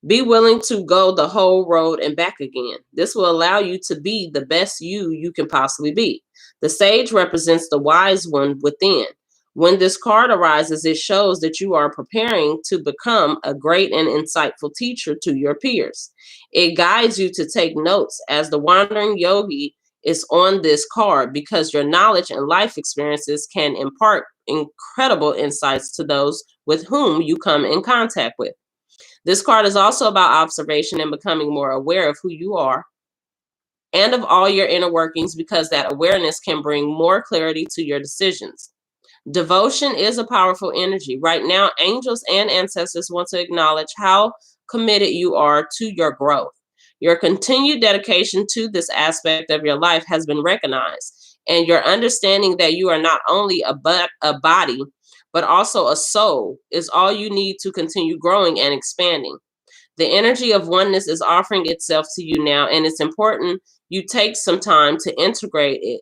Speaker 1: Be willing to go the whole road and back again. This will allow you to be the best you can possibly be. The sage represents the wise one within. When this card arises, it shows that you are preparing to become a great and insightful teacher to your peers. It guides you to take notes as the wandering yogi is on this card because your knowledge and life experiences can impart incredible insights to those with whom you come in contact with. This card is also about observation and becoming more aware of who you are and of all your inner workings because that awareness can bring more clarity to your decisions. Devotion is a powerful energy. Right now, angels and ancestors want to acknowledge how committed you are to your growth. Your continued dedication to this aspect of your life has been recognized, and your understanding that you are not only a body, but also a soul is all you need to continue growing and expanding. The energy of oneness is offering itself to you now, and it's important you take some time to integrate it,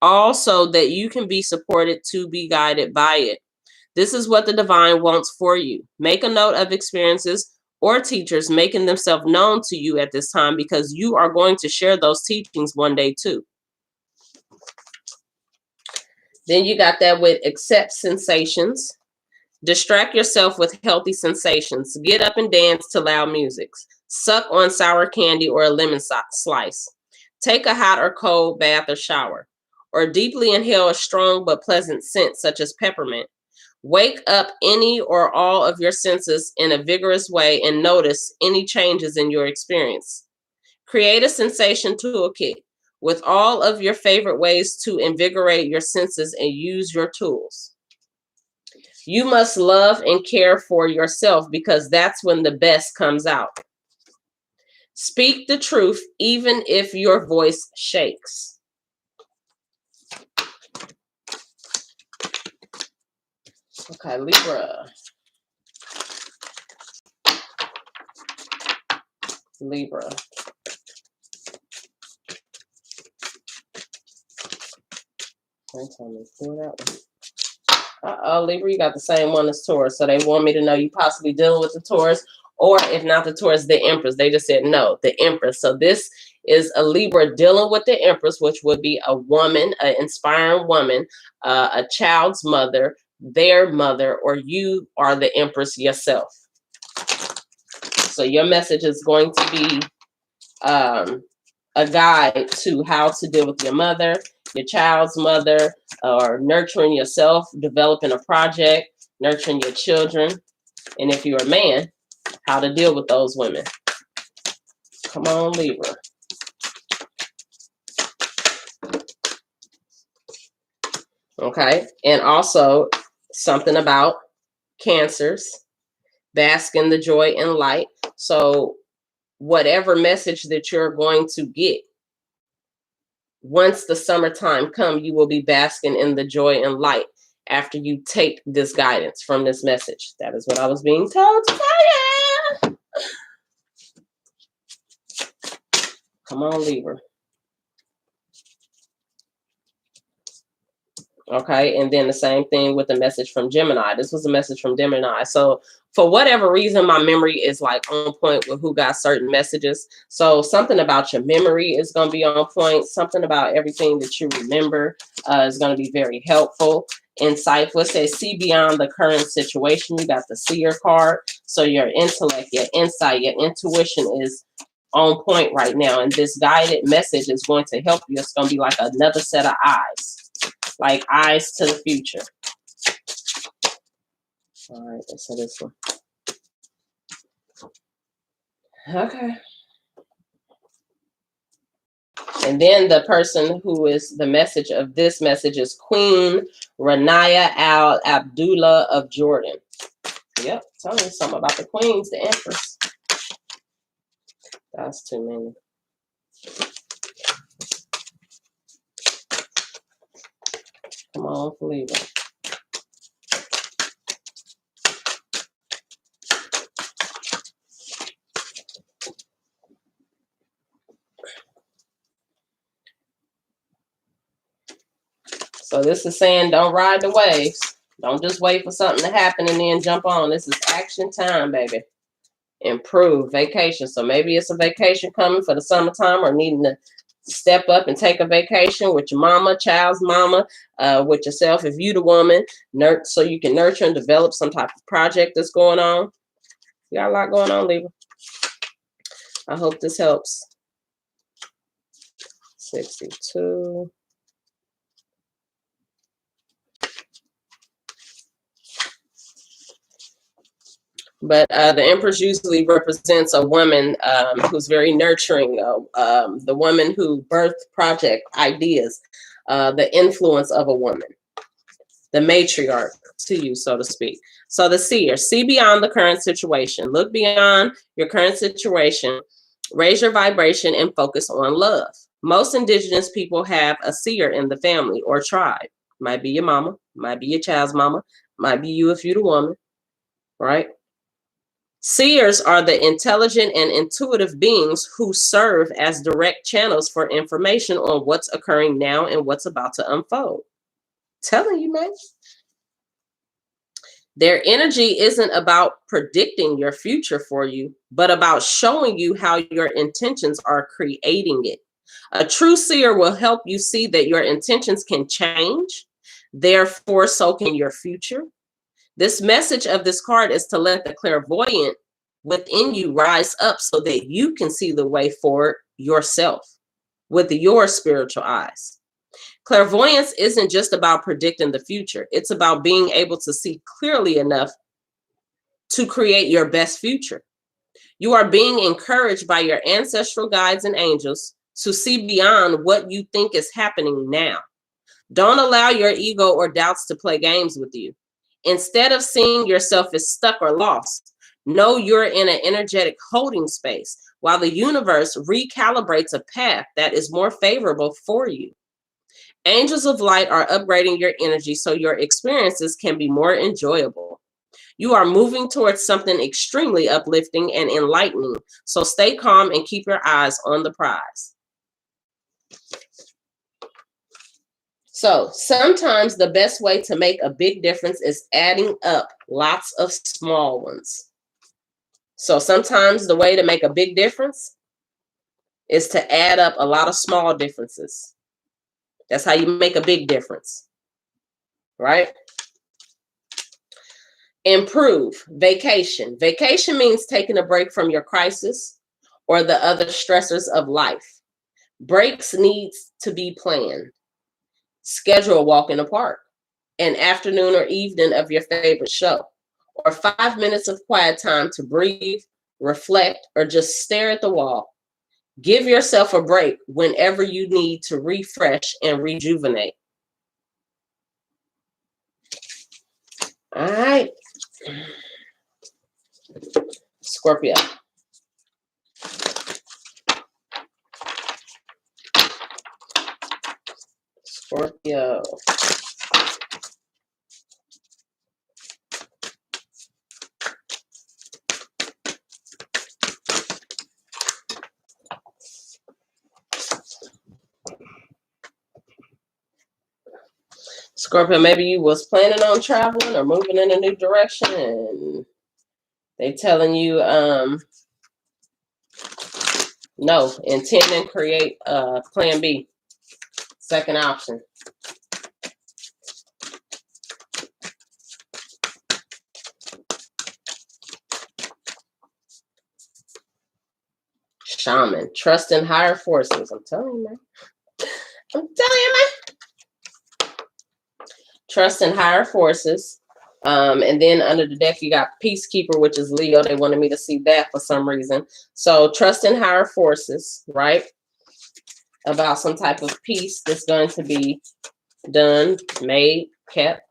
Speaker 1: also that you can be supported to be guided by it. This is what the divine wants for you. Make a note of experiences or teachers making themselves known to you at this time because you are going to share those teachings one day too. Then you got that with accept sensations. Distract yourself with healthy sensations. Get up and dance to loud music. Suck on sour candy or a lemon slice. Take a hot or cold bath or shower. Or deeply inhale a strong but pleasant scent such as peppermint. Wake up any or all of your senses in a vigorous way and notice any changes in your experience. Create a sensation toolkit with all of your favorite ways to invigorate your senses and use your tools. You must love and care for yourself because that's when the best comes out. Speak the truth even if your voice shakes. Okay, Libra. Libra. Libra, you got the same one as Taurus. So they want me to know you possibly dealing with the Taurus, or if not the Taurus, the Empress. They just said no, the Empress. So this is a Libra dealing with the Empress, which would be a woman, an inspiring woman, a child's mother, their mother, or you are the Empress yourself. So your message is going to be a guide to how to deal with your mother, your child's mother, or nurturing yourself, developing a project, nurturing your children, and if you're a man, how to deal with those women. Come on, Libra. Okay, and also something about Cancers. Bask in the joy and light. So whatever message that you're going to get, once the summertime comes, you will be basking in the joy and light after you take this guidance from this message. That is what I was being told to tell you. Come on, Libra. Okay, and then the same thing with the message from Gemini. This was a message from Gemini. So for whatever reason, my memory is like on point with who got certain messages. So something about your memory is going to be on point. Something about everything that you remember is going to be very helpful, insightful. It says, see beyond the current situation. You got the seer card. So your intellect, your insight, your intuition is on point right now. And this guided message is going to help you. It's going to be like another set of eyes. Like eyes to the future. All right, so this one. Okay. And then the person who is the message of this message is Queen Rania Al Abdullah of Jordan. Yep, tell me something about the queens, the empress. That's too many. Come on, Libra. So this is saying don't ride the waves. Don't just wait for something to happen and then jump on. This is action time, baby. Improve. Vacation. So maybe it's a vacation coming for the summertime, or needing to step up and take a vacation with your mama, child's mama, with yourself if you the woman, so you can nurture and develop some type of project that's going on. You got a lot going on, Libra. I hope this helps. 62. But the Empress usually represents a woman who's very nurturing, the woman who birthed project ideas, the influence of a woman, the matriarch to you, so to speak. So the seer, see beyond the current situation. Look beyond your current situation. Raise your vibration and focus on love. Most indigenous people have a seer in the family or tribe. Might be your mama, might be your child's mama, might be you if you're the woman, right? Seers are the intelligent and intuitive beings who serve as direct channels for information on what's occurring now and what's about to unfold. Telling you, man. Their energy isn't about predicting your future for you, but about showing you how your intentions are creating it. A true seer will help you see that your intentions can change, therefore so can your future. This message of this card is to let the clairvoyant within you rise up so that you can see the way forward yourself with your spiritual eyes. Clairvoyance isn't just about predicting the future. It's about being able to see clearly enough to create your best future. You are being encouraged by your ancestral guides and angels to see beyond what you think is happening now. Don't allow your ego or doubts to play games with you. Instead of seeing yourself as stuck or lost, know you're in an energetic holding space while the universe recalibrates a path that is more favorable for you. Angels of light are upgrading your energy so your experiences can be more enjoyable. You are moving towards something extremely uplifting and enlightening, so stay calm and keep your eyes on the prize. So sometimes the best way to make a big difference is adding up lots of small ones. So sometimes the way to make a big difference is to add up a lot of small differences. That's how you make a big difference, right? Improve. Vacation. Vacation means taking a break from your crisis or the other stressors of life. Breaks needs to be planned. Schedule a walk in the park, an afternoon or evening of your favorite show, or 5 minutes of quiet time to breathe, reflect, or just stare at the wall. Give yourself a break whenever you need to refresh and rejuvenate. All right. Scorpio. Scorpio. Scorpio, maybe you was planning on traveling or moving in a new direction and they telling you no, intend and create plan B, second option. Shaman, trust in higher forces. I'm telling you, man. I'm telling you, man. Trust in higher forces. And then under the deck, you got Peacekeeper, which is Leo. They wanted me to see that for some reason. So trust in higher forces, right? About some type of peace that's going to be done, made, kept.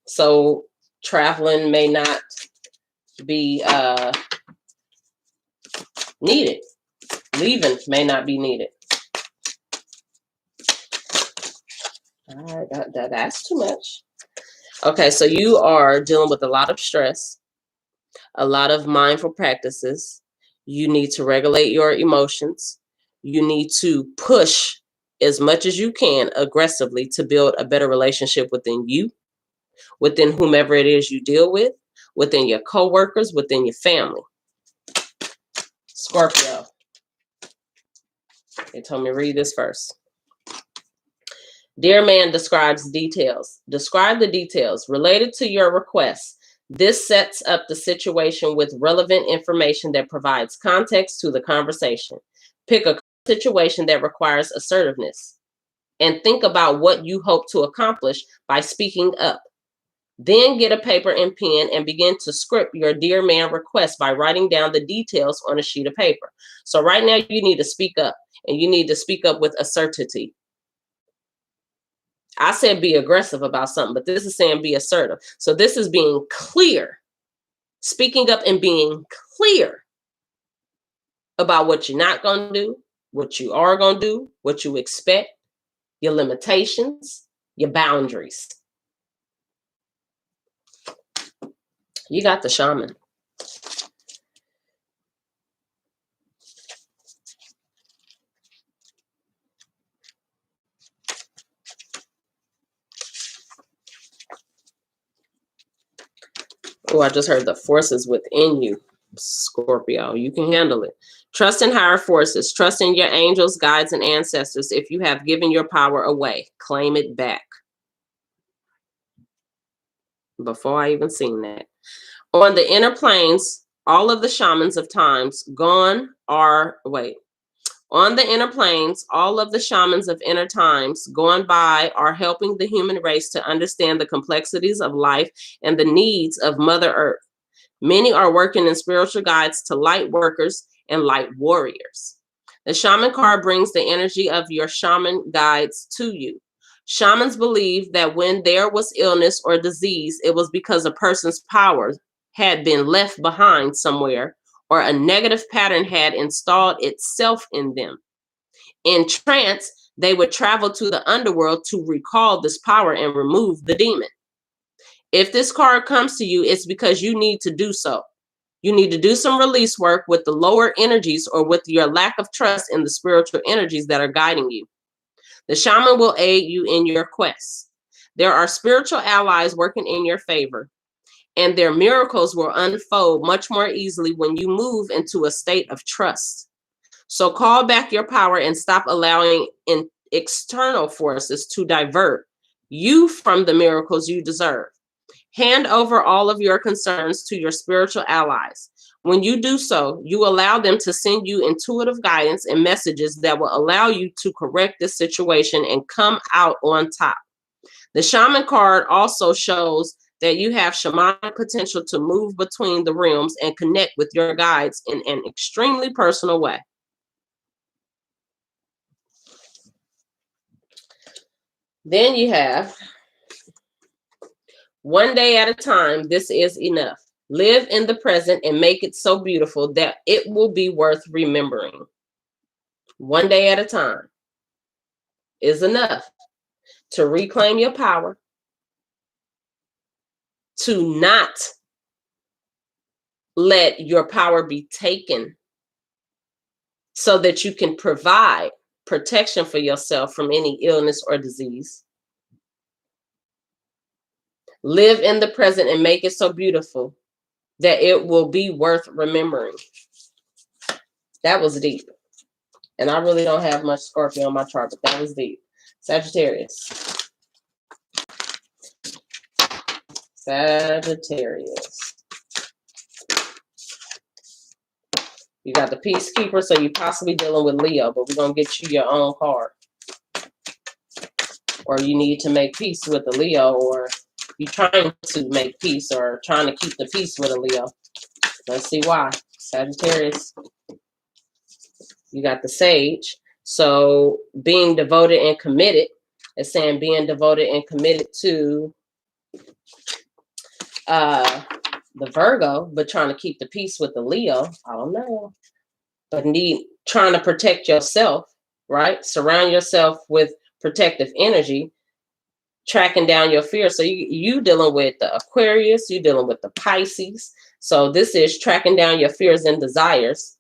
Speaker 1: So traveling may not be needed. Leaving may not be needed. All right, that's too much. Okay, so you are dealing with a lot of stress, a lot of mindful practices. You need to regulate your emotions. You need to push as much as you can aggressively to build a better relationship within you, within whomever it is you deal with, within your coworkers, within your family. Scorpio. They told me to read this first. Dear man describes details. Describe the details related to your request. This sets up the situation with relevant information that provides context to the conversation. Pick a situation that requires assertiveness and think about what you hope to accomplish by speaking up. Then get a paper and pen and begin to script your dear man request by writing down the details on a sheet of paper. So right now you need to speak up, and you need to speak up with assertivity. I said be aggressive about something, but this is saying be assertive. So this is being clear, speaking up and being clear about what you're not going to do, what you are going to do, what you expect, your limitations, your boundaries. You got the shaman. Oh, I just heard the forces within you, Scorpio. You can handle it. Trust in higher forces. Trust in your angels, guides, and ancestors. If you have given your power away, claim it back. Before I even seen that. On the inner planes, all of the shamans of times gone are, on the inner planes, all of the shamans of inner times gone by are helping the human race to understand the complexities of life and the needs of Mother Earth. Many are working in spiritual guides to light workers and light warriors. The shaman card brings the energy of your shaman guides to you. Shamans believe that when there was illness or disease, it was because a person's powers had been left behind somewhere, or a negative pattern had installed itself in them. In trance, they would travel to the underworld to recall this power and remove the demon. If this card comes to you, it's because you need to do so. You need to do some release work with the lower energies or with your lack of trust in the spiritual energies that are guiding you. The shaman will aid you in your quest. There are spiritual allies working in your favor, and their miracles will unfold much more easily when you move into a state of trust. So call back your power and stop allowing external forces to divert you from the miracles you deserve. Hand over all of your concerns to your spiritual allies. When you do so, you allow them to send you intuitive guidance and messages that will allow you to correct this situation and come out on top. The shaman card also shows that you have shamanic potential to move between the realms and connect with your guides in an extremely personal way. Then you have one day at a time, this is enough. Live in the present and make it so beautiful that it will be worth remembering. One day at a time is enough to reclaim your power, to not let your power be taken, so that you can provide protection for yourself from any illness or disease. Live in the present and make it so beautiful that it will be worth remembering. That was deep. And I really don't have much Scorpio on my chart, but that was deep. Sagittarius. Sagittarius. You got the Peacekeeper, so you're possibly dealing with Leo, but we're going to get you your own card. Or you need to make peace with the Leo, or you're trying to make peace or trying to keep the peace with a Leo. Let's see why. Sagittarius. You got the Sage. So being devoted and committed is saying being devoted and committed to the Virgo, but trying to keep the peace with the Leo. I don't know. But trying to protect yourself, right? Surround yourself with protective energy, tracking down your fear. So you dealing with the Aquarius, you dealing with the Pisces. So this is tracking down your fears and desires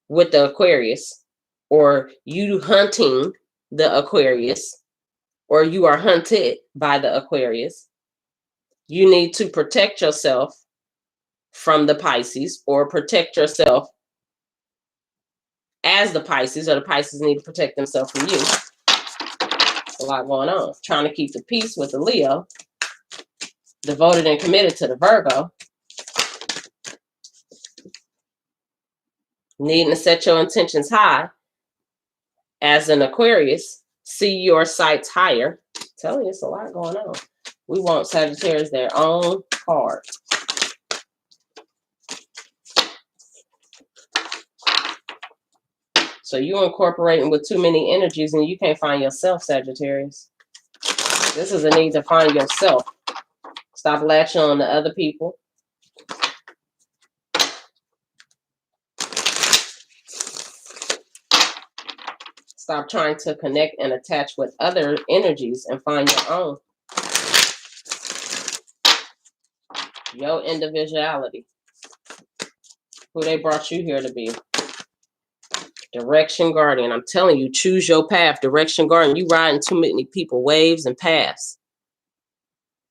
Speaker 1: with the Aquarius, or you hunting the Aquarius, or you are hunted by the Aquarius. You need to protect yourself from the Pisces, or protect yourself as the Pisces, or the Pisces need to protect themselves from you. A lot going on. Trying to keep the peace with the Leo, devoted and committed to the Virgo, needing to set your intentions high as an Aquarius, see your sights higher. I'm telling you, it's a lot going on. We want Sagittarius their own card. So you're incorporating with too many energies and you can't find yourself, Sagittarius. This is a need to find yourself. Stop latching on to other people. Stop trying to connect and attach with other energies and find your own. Your individuality. Who they brought you here to be. Direction guardian. I'm telling you, choose your path. Direction guardian. You riding too many people, waves and paths.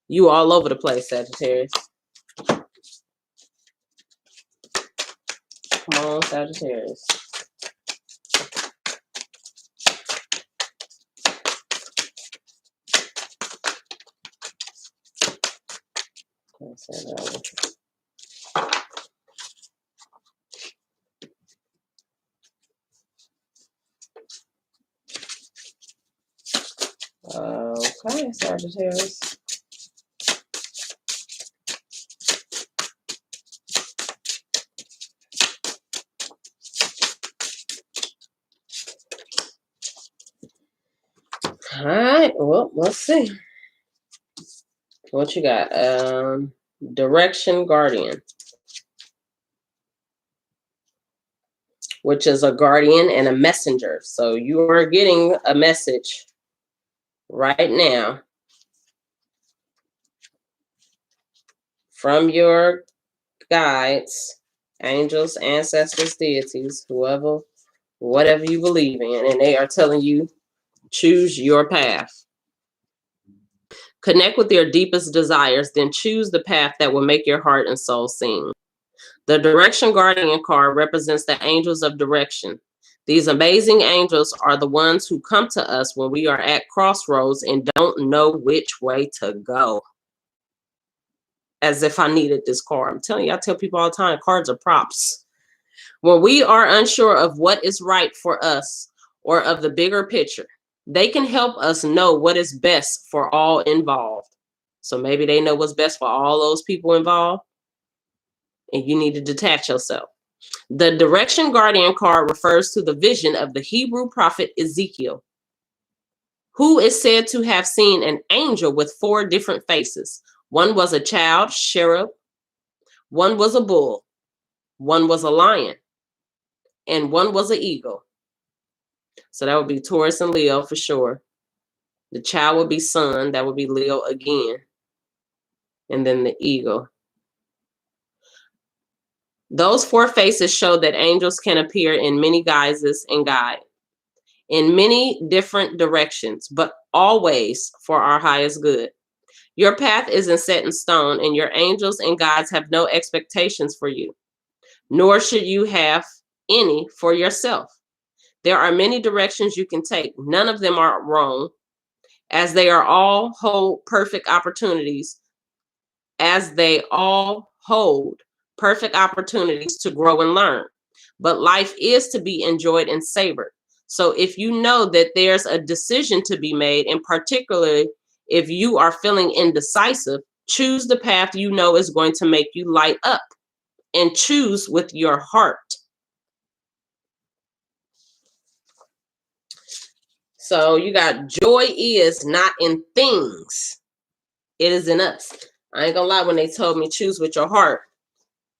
Speaker 1: You all over the place, Sagittarius. Come on, Sagittarius. Okay, Sagittarius. All right, well, let's see. What you got? Direction guardian, which is a guardian and a messenger. So you are getting a message right now from your guides, angels, ancestors, deities, whoever, whatever you believe in, and they are telling you, choose your path. Connect with your deepest desires, then choose the path that will make your heart and soul sing. The Direction Guardian card represents the angels of direction. These amazing angels are the ones who come to us when we are at crossroads and don't know which way to go. As if I needed this card. I'm telling you, I tell people all the time, cards are props. When we are unsure of what is right for us or of the bigger picture, they can help us know what is best for all involved. So maybe they know what's best for all those people involved, and you need to detach yourself. The Direction Guardian card refers to the vision of the Hebrew prophet Ezekiel, who is said to have seen an angel with 4 different faces. One was a child, cherub. One was a bull, one was a lion, and one was an eagle. So that would be Taurus and Leo for sure. The child would be Sun. That would be Leo again. And then the eagle. Those 4 faces show that angels can appear in many guises and guide in many different directions, but always for our highest good. Your path isn't set in stone, and your angels and guides have no expectations for you, nor should you have any for yourself. There are many directions you can take. None of them are wrong, as they all hold perfect opportunities to grow and learn. But life is to be enjoyed and savored. So if you know that there's a decision to be made, and particularly if you are feeling indecisive, choose the path you know is going to make you light up, and choose with your heart. So you got joy is not in things. It is in us. I ain't gonna lie, when they told me choose with your heart,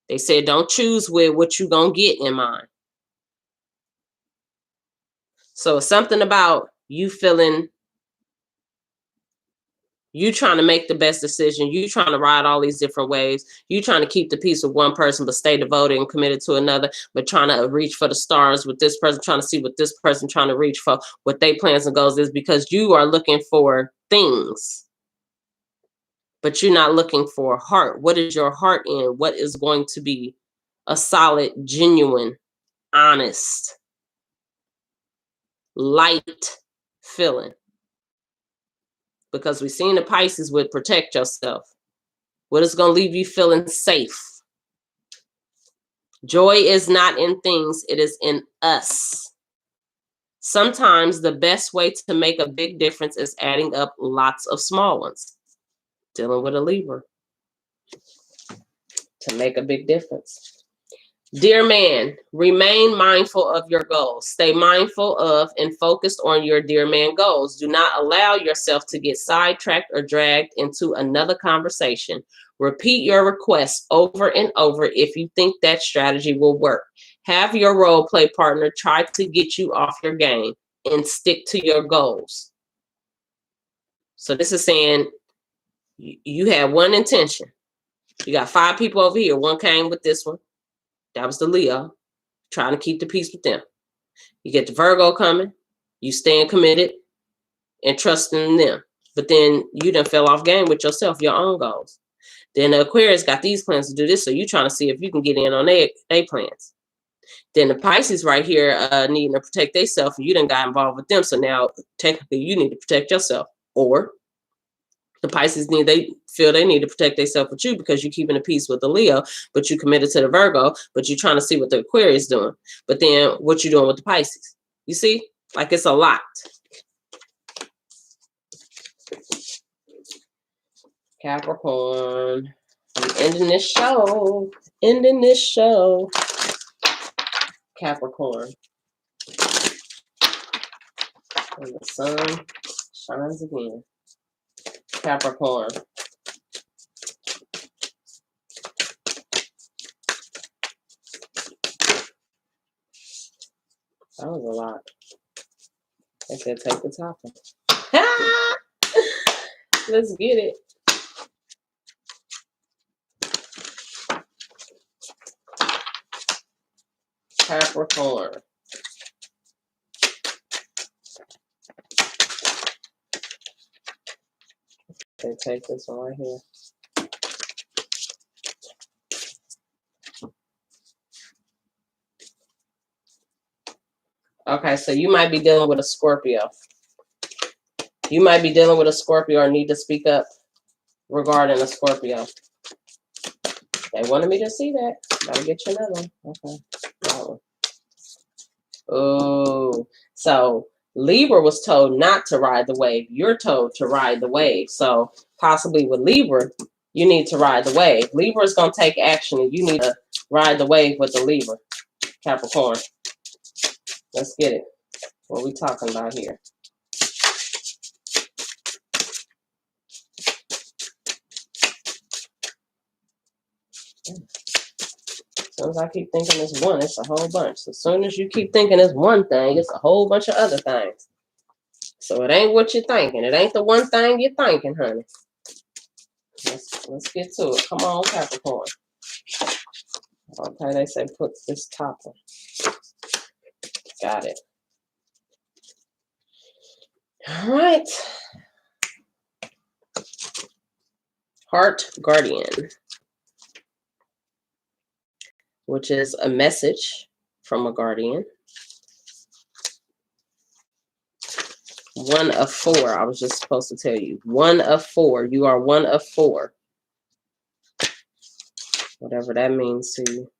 Speaker 1: they said don't choose with what you gonna get in mind. So it's something about you feeling, you trying to make the best decision, you trying to ride all these different waves, you trying to keep the peace with one person but stay devoted and committed to another, but trying to reach for the stars with this person, trying to see what this person trying to reach for, what they plans and goals is, because you are looking for things, but you're not looking for heart. What is your heart in? What is going to be a solid, genuine, honest, light feeling? Because we've seen the Pisces would protect yourself. What is going to leave you feeling safe? Joy is not in things, it is in us. Sometimes the best way to make a big difference is adding up lots of small ones. Dealing with a Libra. To make a big difference. Dear man, remain mindful of your goals. Stay mindful of and focused on your dear man goals. Do not allow yourself to get sidetracked or dragged into another conversation. Repeat your requests over and over if you think that strategy will work. Have your role play partner try to get you off your game and stick to your goals. So this is saying you had one intention. You got 5 people over here. One came with this one. That was the Leo. Trying to keep the peace with them. You get the Virgo coming, you staying committed and trusting them. But then you done fell off game with yourself, your own goals. Then the Aquarius got these plans to do this, so you trying to see if you can get in on their plans. Then the Pisces right here needing to protect themselves, and you done got involved with them, so now technically you need to protect yourself. Or the Pisces feel they need to protect themselves with you because you're keeping the peace with the Leo, but you committed to the Virgo, but you're trying to see what the Aquarius doing. But then what you doing with the Pisces? You see? Like it's a lot. Capricorn. I'm ending this show. Capricorn. And the sun shines again. Capricorn. That was a lot. I said take the topic. Let's get it. Capricorn. Okay, take this one right here. Okay, so you might be dealing with a Scorpio. You might be dealing with a Scorpio or need to speak up regarding a Scorpio. They wanted me to see that. Gotta get you another one. Okay. That one. Oh, so Libra was told not to ride the wave. You're told to ride the wave. So possibly with Libra, you need to ride the wave. Libra is going to take action, and you need to ride the wave with the Libra. Capricorn. Let's get it. What are we talking about here? soon as I keep thinking it's one, it's a whole bunch. So as soon as you keep thinking it's one thing, it's a whole bunch of other things. So it ain't what you're thinking. It ain't the one thing you're thinking, honey. Let's get to it. Come on, Capricorn. Okay, they say put this top one. Got it. All right. Heart Guardian, which is a message from a guardian. 1 of 4. I was just supposed to tell you. 1 of 4. You are 1 of 4. Whatever that means to you.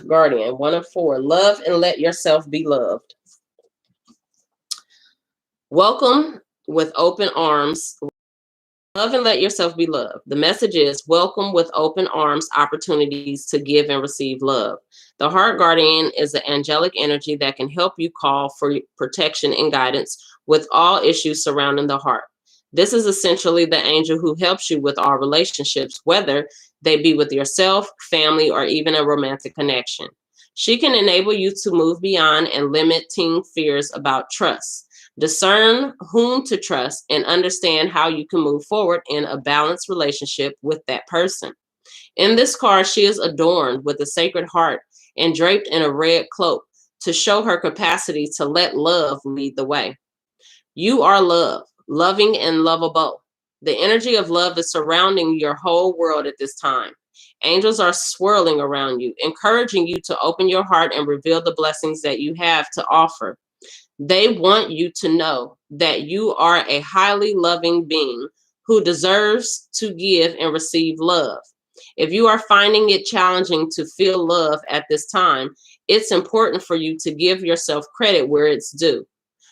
Speaker 1: Guardian, 1 of 4. Love and let yourself be loved. Welcome with open arms. Love and let yourself be loved. The message is welcome with open arms, opportunities to give and receive love. The Heart Guardian is an angelic energy that can help you call for protection and guidance with all issues surrounding the heart. This is essentially the angel who helps you with all relationships, whether they be with yourself, family, or even a romantic connection. She can enable you to move beyond and limiting fears about trust. Discern whom to trust and understand how you can move forward in a balanced relationship with that person. In this card, she is adorned with a sacred heart and draped in a red cloak to show her capacity to let love lead the way. You are love, loving and lovable. The energy of love is surrounding your whole world at this time. Angels are swirling around you, encouraging you to open your heart and reveal the blessings that you have to offer. They want you to know that you are a highly loving being who deserves to give and receive love. If you are finding it challenging to feel love at this time, it's important for you to give yourself credit where it's due.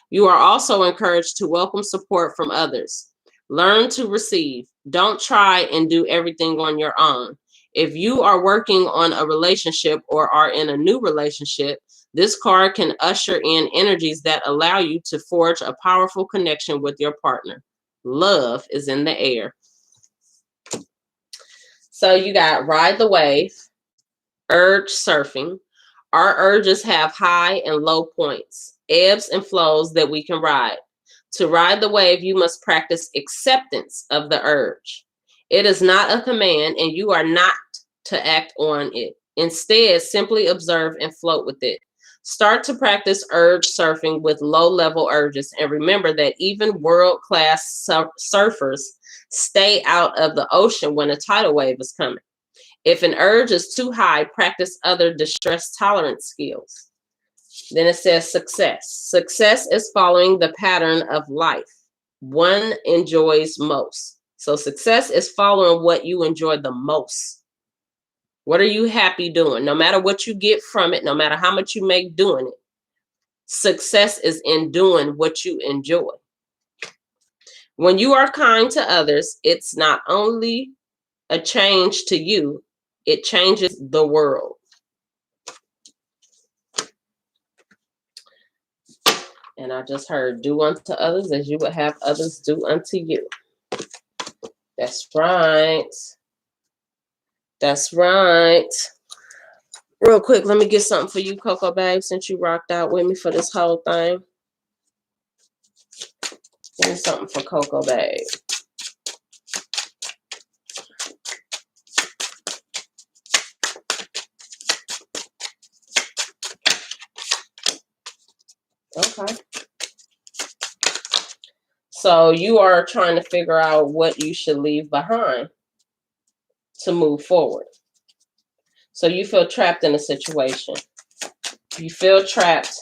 Speaker 1: You are also encouraged to welcome support from others. Learn to receive. Don't try and do everything on your own. If you are working on a relationship or are in a new relationship, this card can usher in energies that allow you to forge a powerful connection with your partner. Love is in the air. So you got ride the wave, urge surfing. Our urges have high and low points, ebbs and flows that we can ride. To ride the wave, you must practice acceptance of the urge. It is not a command, and you are not to act on it. Instead, simply observe and float with it. Start to practice urge surfing with low-level urges, and remember that even world-class surfers stay out of the ocean when a tidal wave is coming. If an urge is too high, practice other distress tolerance skills. Then it says success. Success is following the pattern of life one enjoys most. So success is following what you enjoy the most. What are you happy doing? No matter what you get from it, no matter how much you make doing it, success is in doing what you enjoy. When you are kind to others, it's not only a change to you, it changes the world. And I just heard, do unto others as you would have others do unto you. That's right. That's right. Real quick, let me get something for you, Coco Babe, since you rocked out with me for this whole thing. Give me something for Coco Babe. Okay. So you are trying to figure out what you should leave behind to move forward. So you feel trapped in a situation. You feel trapped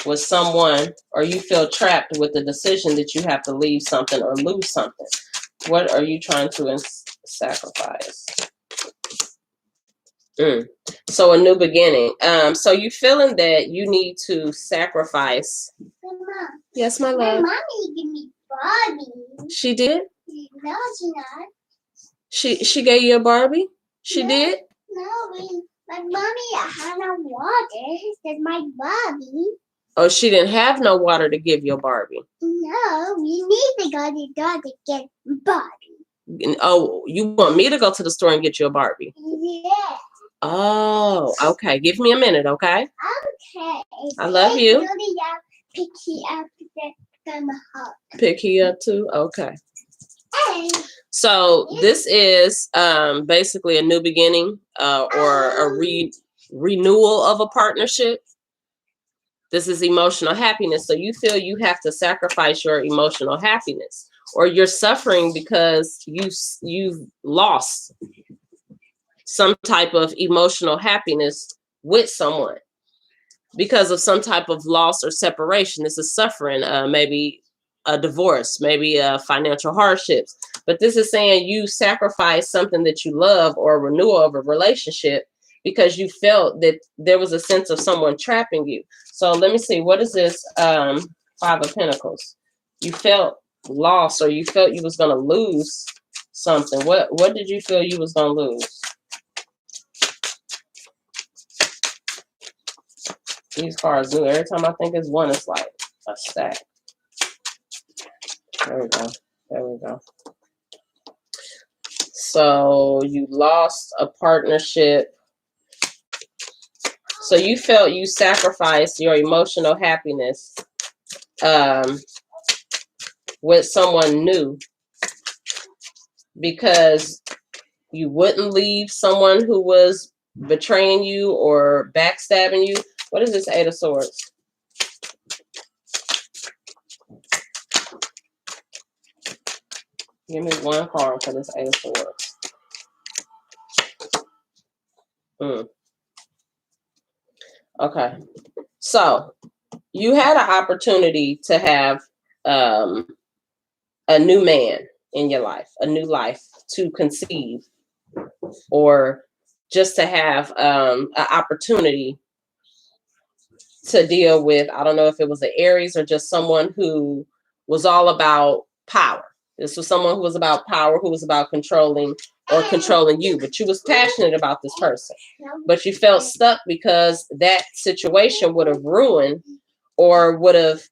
Speaker 1: with someone, or you feel trapped with the decision that you have to leave something or lose something. What are you trying to sacrifice? So a new beginning. So you feeling that you need to sacrifice.
Speaker 3: Mama,
Speaker 1: Yes, my love.
Speaker 3: my mommy gave me Barbie.
Speaker 1: She did?
Speaker 3: No, she not.
Speaker 1: She gave you a Barbie? She did?
Speaker 3: No, my mommy had no water. That's my Barbie.
Speaker 1: Oh, she didn't have no water to give your Barbie.
Speaker 3: No, we need to go to the door to get Barbie.
Speaker 1: Oh, you want me to go to the store and get you a Barbie?
Speaker 3: Yeah.
Speaker 1: Oh, okay. Give me a minute, okay?
Speaker 3: Okay.
Speaker 1: I love you.
Speaker 3: Pick you up from home.
Speaker 1: Pick you up too? Okay.
Speaker 3: Hey.
Speaker 1: So this is basically a new beginning or a renewal of a partnership. This is emotional happiness. So you feel you have to sacrifice your emotional happiness, or you're suffering because you've lost some type of emotional happiness with someone because of some type of loss or separation. This is suffering, maybe a divorce, maybe financial hardships. But this is saying you sacrifice something that you love or a renewal of a relationship because you felt that there was a sense of someone trapping you. So let me see, what is this Five of Pentacles? You felt lost, or you felt you was going to lose something. What did you feel you was going to lose? These cards do. Every time I think it's one, it's like a stack. There we go. There we go. So you lost a partnership. So you felt you sacrificed your emotional happiness with someone new because you wouldn't leave someone who was betraying you or backstabbing you. What is this Eight of Swords? Give me one card for this Eight of Swords. Okay. So you had an opportunity to have a new man in your life, a new life to conceive, or just to have an opportunity to deal with, I don't know if it was an Aries or just someone who was all about power. This was someone who was about power, who was about controlling or controlling you, but you was passionate about this person, but you felt stuck because that situation would have ruined or would have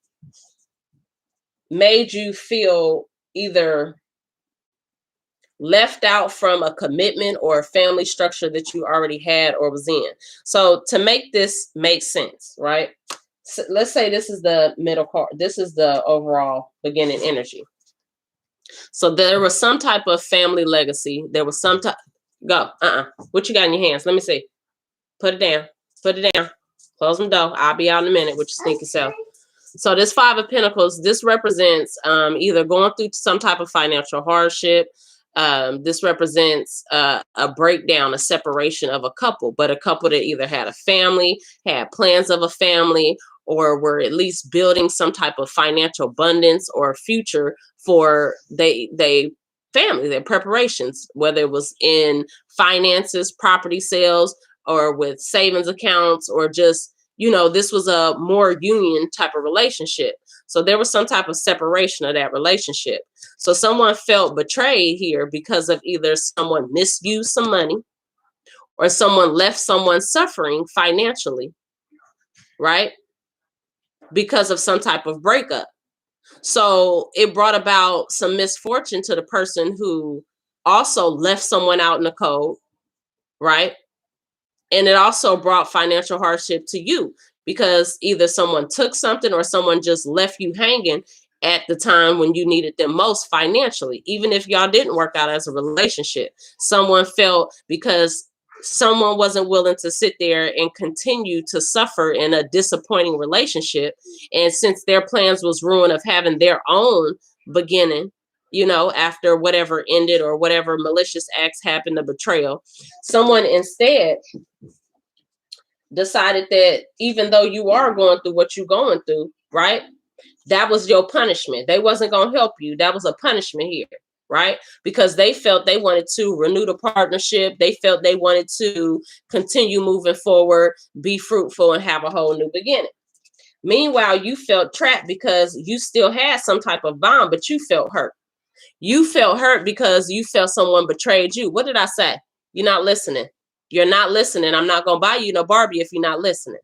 Speaker 1: made you feel either left out from a commitment or a family structure that you already had or was in. So to make this make sense, right? So let's say this is the middle card. This is the overall beginning energy. So there was some type of family legacy. There was some type. Go. What you got in your hands? Let me see. Put it down. Put it down. Close the door. I'll be out in a minute with your sneaky self. So this Five of Pentacles, this represents either going through some type of financial hardship. This represents a breakdown, a separation of a couple, but a couple that either had a family, had plans of a family, or were at least building some type of financial abundance or future for they family, their preparations, whether it was in finances, property sales, or with savings accounts, or just, you know, this was a more union type of relationship. So there was some type of separation of that relationship. So someone felt betrayed here because of either someone misused some money or someone left someone suffering financially, right? Because of some type of breakup. So it brought about some misfortune to the person who also left someone out in the cold, right? And it also brought financial hardship to you because either someone took something or someone just left you hanging at the time when you needed them most financially. Even if y'all didn't work out as a relationship, someone felt because someone wasn't willing to sit there and continue to suffer in a disappointing relationship. And since their plans was ruined of having their own beginning, you know, after whatever ended or whatever malicious acts happened, the betrayal, someone instead decided that even though you are going through what you're going through, right? That was your punishment. They wasn't going to help you. That was a punishment here, right? Because they felt they wanted to renew the partnership. They felt they wanted to continue moving forward, be fruitful, and have a whole new beginning. Meanwhile, you felt trapped because you still had some type of bond, but you felt hurt. You felt hurt because you felt someone betrayed you. What did I say? You're not listening. You're not listening. I'm not going to buy you no Barbie if you're not listening.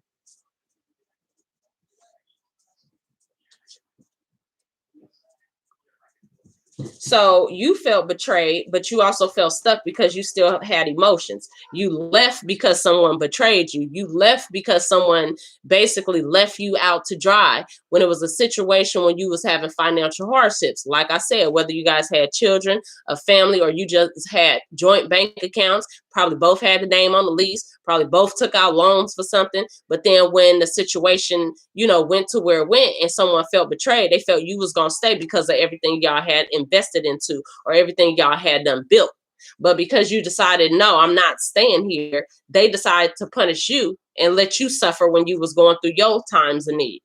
Speaker 1: So you felt betrayed, but you also felt stuck because you still had emotions. You left because someone betrayed you. You left because someone basically left you out to dry when it was a situation when you was having financial hardships. Like I said, whether you guys had children, a family, or you just had joint bank accounts, probably both had the name on the lease, probably both took out loans for something. But then when the situation, went to where it went and someone felt betrayed, they felt you was going to stay because of everything y'all had invested into or everything y'all had done built. But because you decided, no, I'm not staying here, they decided to punish you and let you suffer when you was going through your times of need.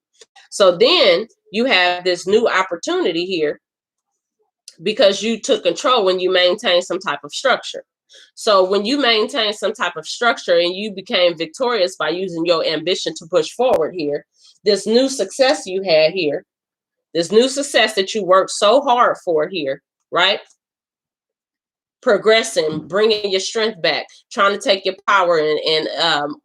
Speaker 1: So then you have this new opportunity here because you took control when you maintained some type of structure. So when you maintain some type of structure and you became victorious by using your ambition to push forward here, this new success you had here, this new success that you worked so hard for here, right? Progressing, bringing your strength back, trying to take your power and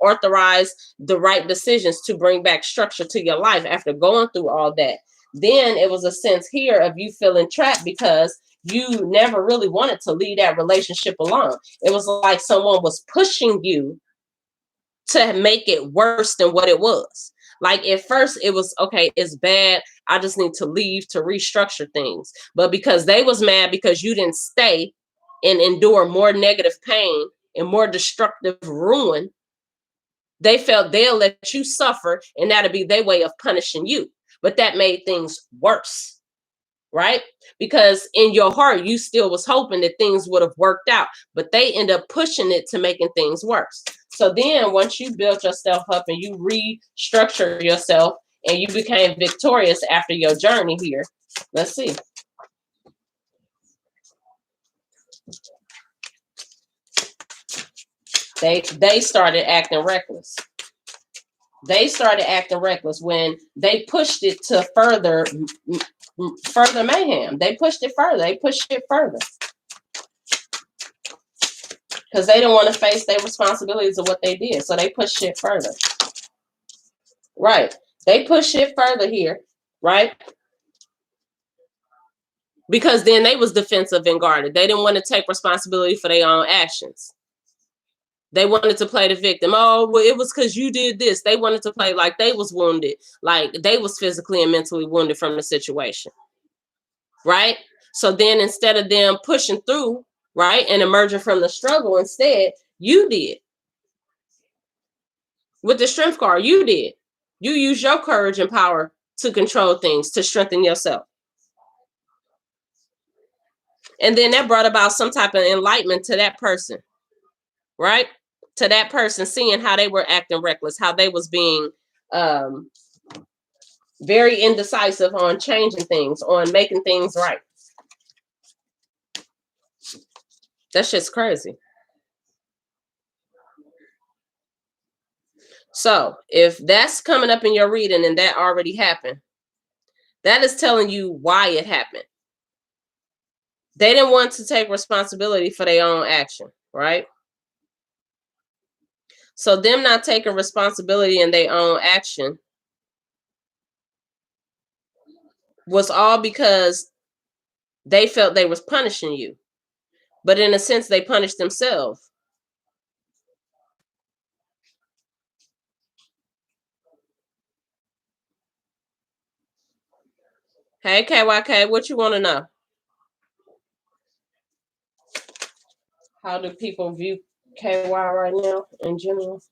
Speaker 1: authorize the right decisions to bring back structure to your life after going through all that. Then it was a sense here of you feeling trapped because you never really wanted to leave that relationship alone. It was like someone was pushing you to make it worse than what it was. Like at first it was, okay, it's bad, I just need to leave to restructure things. But because they was mad because you didn't stay and endure more negative pain and more destructive ruin, they felt they'll let you suffer and that'll be their way of punishing you. But that made things worse, right? Because in your heart, you still was hoping that things would have worked out, but they end up pushing it to making things worse. So then once you built yourself up and you restructure yourself and you became victorious after your journey here, let's see. They started acting reckless. They started acting reckless when they pushed it to further mayhem. They pushed it further. They pushed it further. Because they didn't want to face their responsibilities of what they did. So they pushed it further. Right. They pushed it further here. Right. Because then they was defensive and guarded. They didn't want to take responsibility for their own actions. They wanted to play the victim. Oh, well, it was because you did this. They wanted to play like they was wounded, like they was physically and mentally wounded from the situation. Right? So then instead of them pushing through, right, and emerging from the struggle, instead, you did. With the strength card, you did. You use your courage and power to control things, to strengthen yourself. And then that brought about some type of enlightenment to that person, right? To that person, seeing how they were acting reckless, how they was being very indecisive on changing things, on making things right. That shit's crazy. So if that's coming up in your reading and that already happened, that is telling you why it happened. They didn't want to take responsibility for their own action, right? So them not taking responsibility in their own action was all because they felt they was punishing you. But in a sense, they punished themselves. Hey, KYK, what you want to know? How do people view KY right now in general?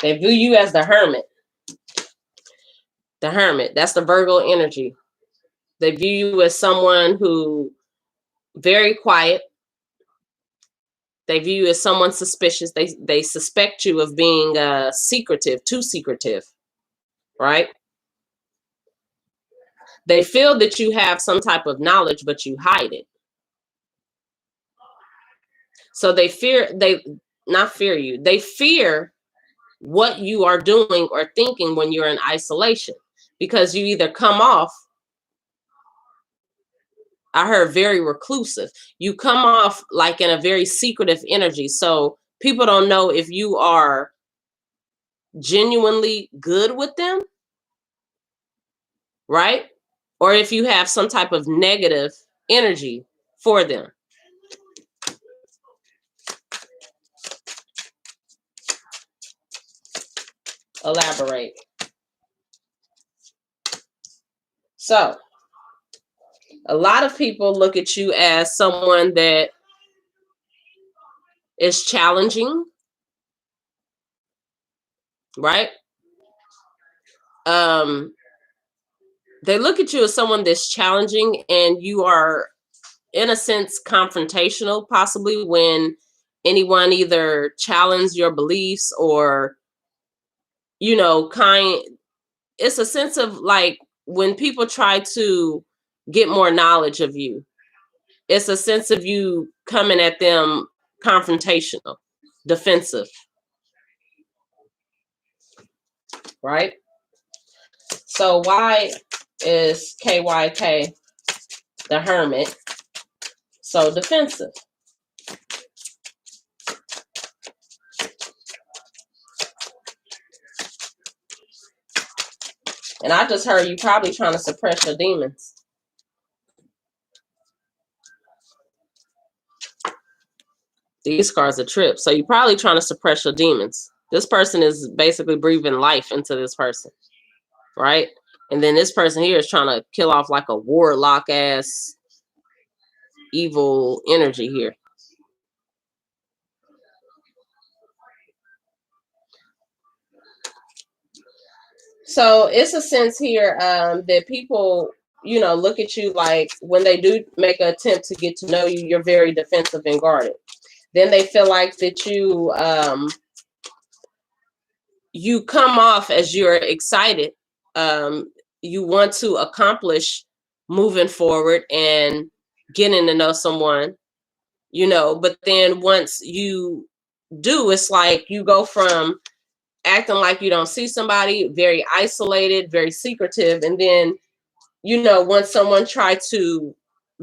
Speaker 1: They view you as the hermit. The hermit, that's the Virgo energy. They view you as someone who very quiet. They view you as someone suspicious. They suspect you of being secretive, too secretive, right? They feel that you have some type of knowledge, but you hide it. So they not fear you. They fear what you are doing or thinking when you're in isolation, because you either come off, I heard very reclusive. You come off like in a very secretive energy. So people don't know if you are genuinely good with them, right? or if you have some type of negative energy for them. Elaborate. So, a lot of people look at you as someone that is challenging, right? They look at you as someone that's challenging, and you are, in a sense, confrontational, possibly when anyone either challenge your beliefs or, you know, it's a sense of like when people try to get more knowledge of you, it's a sense of you coming at them confrontational, defensive, right? So why is KYK, the Hermit, so defensive? And I just heard you probably trying to suppress your demons. These cards are trips. So you're probably trying to suppress your demons. This person is basically breathing life into this person, right? And then this person here is trying to kill off like a warlock ass evil energy here. So it's a sense here that people, you know, look at you like when they do make an attempt to get to know you, you're very defensive and guarded. Then they feel like that you come off as you're excited. You want to accomplish moving forward and getting to know someone, you know, but then once you do, it's like you go from acting like you don't see somebody, very isolated, very secretive, and then, you know, once someone tries to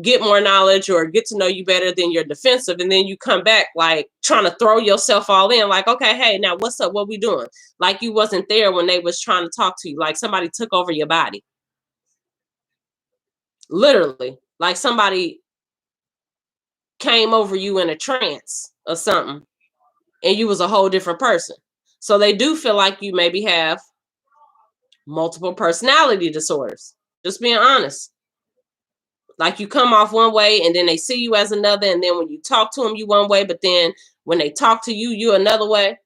Speaker 1: get more knowledge or get to know you better, then you're defensive, and then you come back like trying to throw yourself all in, like, okay, hey, now what's up, what we doing? Like you wasn't there when they was trying to talk to you, like somebody took over your body, literally, like somebody came over you in a trance or something, and you was a whole different person. So they do feel like you maybe have multiple personality disorders, just being honest. Like you come off one way and then they see you as another, and then when you talk to them, you one way, but then when they talk to you, you another way.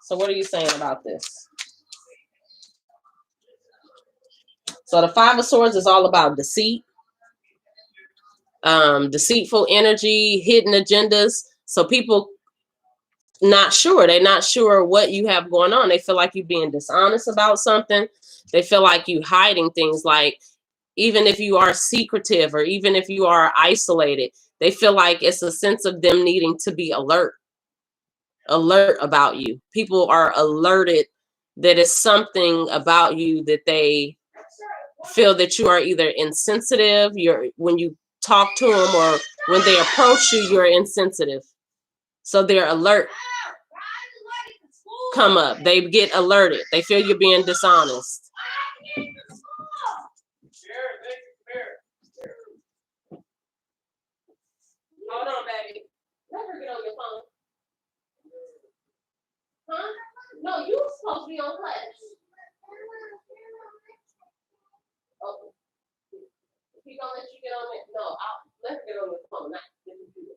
Speaker 1: So what are you saying about this? So the Five of Swords is all about deceit, deceitful energy, hidden agendas. So people not sure. They're not sure what you have going on. They feel like you're being dishonest about something. They feel like you hiding things, like even if you are secretive or even if you are isolated, they feel like it's a sense of them needing to be alert about you. People are alerted that it's something about you that they feel that you are either insensitive, when you talk to them, or when they approach you, you're insensitive. So they're alert. Come up. They get alerted. They feel you're being dishonest. Hold on, baby. Let her get on your phone. Huh? No, you were supposed to be on class. Oh. He gonna let you get on it? No, I'll let her get on your phone. Not the computer.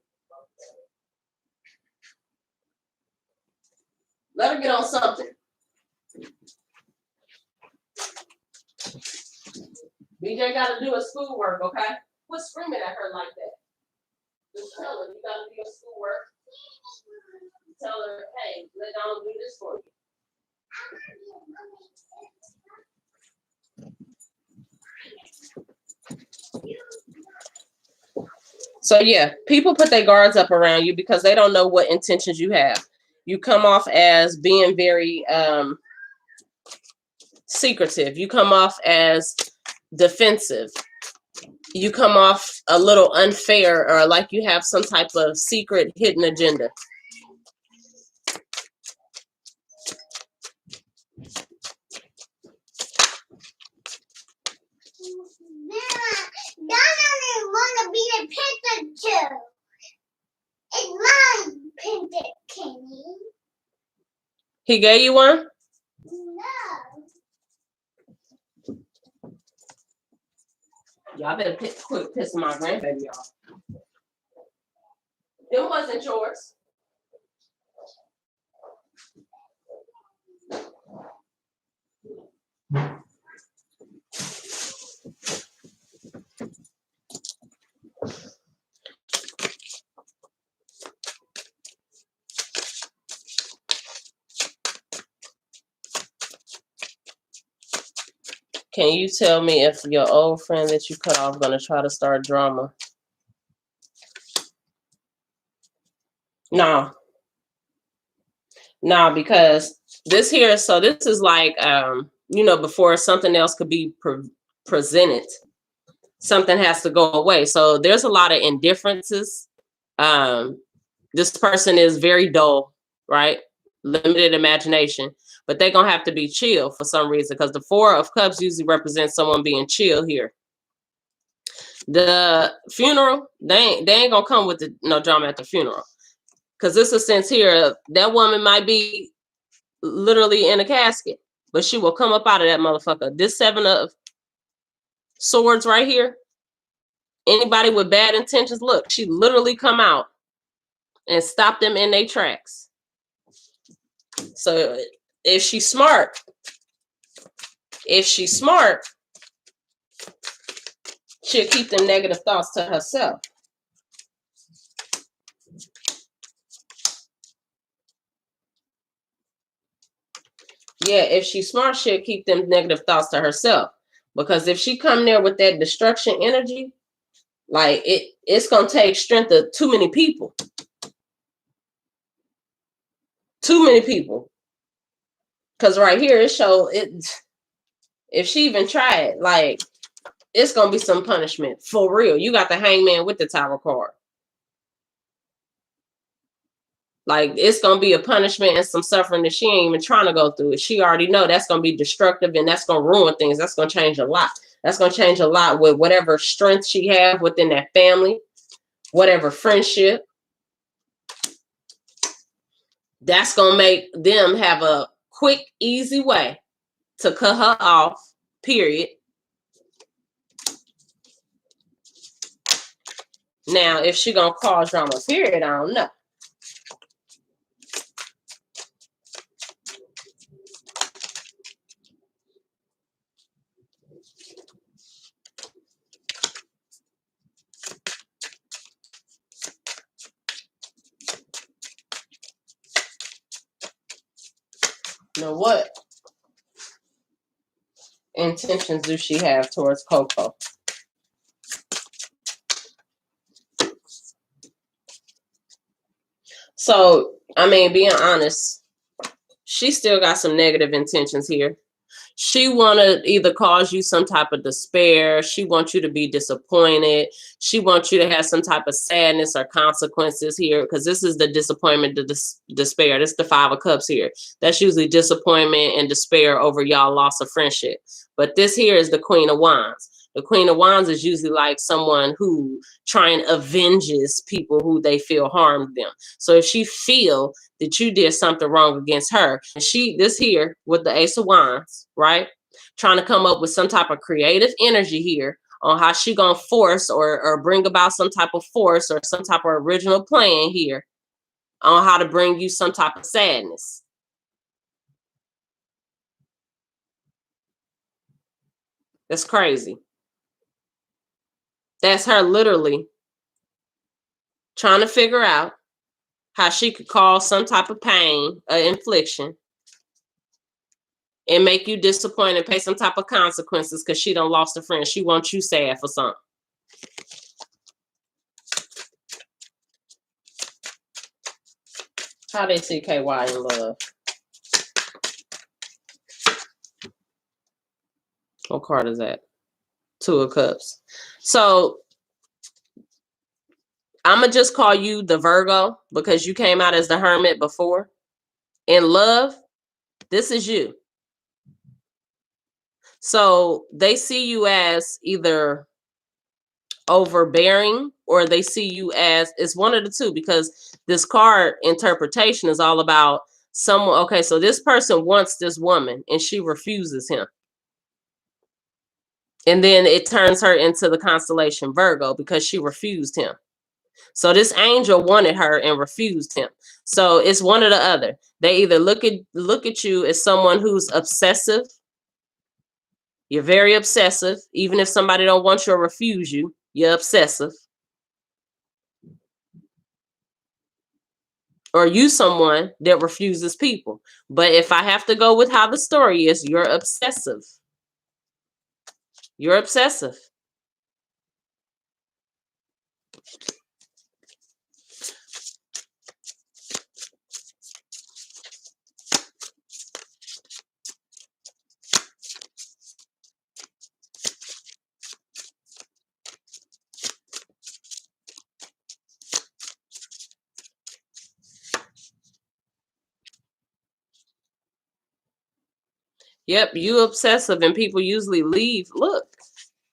Speaker 1: Let her get on something. BJ got to do his schoolwork, okay? Quit screaming at her like that. Just tell her you got to do your schoolwork. Tell her, hey, let Donald do this for you. So yeah, people put their guards up around you because they don't know what intentions you have. You come off as being very secretive. You come off as defensive. You come off a little unfair, or like you have some type of secret hidden agenda.
Speaker 3: want to be a picture too. It's my picture, Kenny.
Speaker 1: He gave you one?
Speaker 3: No.
Speaker 1: Y'all better quit pissing my grandbaby off. Them wasn't yours. Can you tell me if your old friend that you cut off gonna try to start drama? No. No, because this here, so this is like, you know, before something else could be presented, something has to go away. So there's a lot of indifferences. This person is very dull, right? Limited imagination, but they're gonna have to be chill for some reason, because the Four of Cups usually represents someone being chill here. The funeral, they ain't gonna come with no drama at the funeral, because this is a sense here, that woman might be literally in a casket, but she will come up out of that motherfucker. This Seven of Swords right here, anybody with bad intentions, look, she literally come out and stop them in their tracks. So if she's smart, she'll keep them negative thoughts to herself. Yeah, if she's smart, she'll keep them negative thoughts to herself. Because if she come there with that destruction energy, like it's gonna take strength of too many people. Too many people. Because right here it shows it. If she even tried, like, it's gonna be some punishment for real. You got the Hangman with the Tower card. Like, it's gonna be a punishment and some suffering that she ain't even trying to go through it. She already know that's gonna be destructive and that's gonna ruin things. That's gonna change a lot. That's gonna change a lot with whatever strength she have within that family, whatever friendship. That's gonna make them have a quick, easy way to cut her off, period. Now, if she gonna cause drama, period, I don't know. Now, what intentions do she have towards Coco? So, I mean, being honest, she still got some negative intentions here. She want to either cause you some type of despair. She wants you to be disappointed. She wants you to have some type of sadness or consequences here, because this is the disappointment, the despair. This is the Five of Cups here. That's usually disappointment and despair over y'all loss of friendship. But this here is the Queen of Wands. The Queen of Wands is usually like someone who trying avenges people who they feel harmed them. So if she feel that you did something wrong against her, and this here with the Ace of Wands, right? Trying to come up with some type of creative energy here on how she gonna force or bring about some type of force or some type of original plan here on how to bring you some type of sadness. That's crazy. That's her literally trying to figure out how she could cause some type of pain, infliction, and make you disappointed, pay some type of consequences because she done lost a friend. She wants you sad for something. How they see KY in love? What card is that? Two of Cups. So I'm going to just call you the Virgo because you came out as the Hermit before. In love, this is you. So they see you as either overbearing, or they see you as, it's one of the two, because this card interpretation is all about someone. Okay, so this person wants this woman and she refuses him. And then it turns her into the constellation Virgo because she refused him. So this angel wanted her and refused him. So it's one or the other. They either look at you as someone who's obsessive. You're very obsessive. Even if somebody don't want you or refuse you, you're obsessive. Or you someone that refuses people. But if I have to go with how the story is, you're obsessive. You're obsessive. Yep, you obsessive, and people usually leave. Look,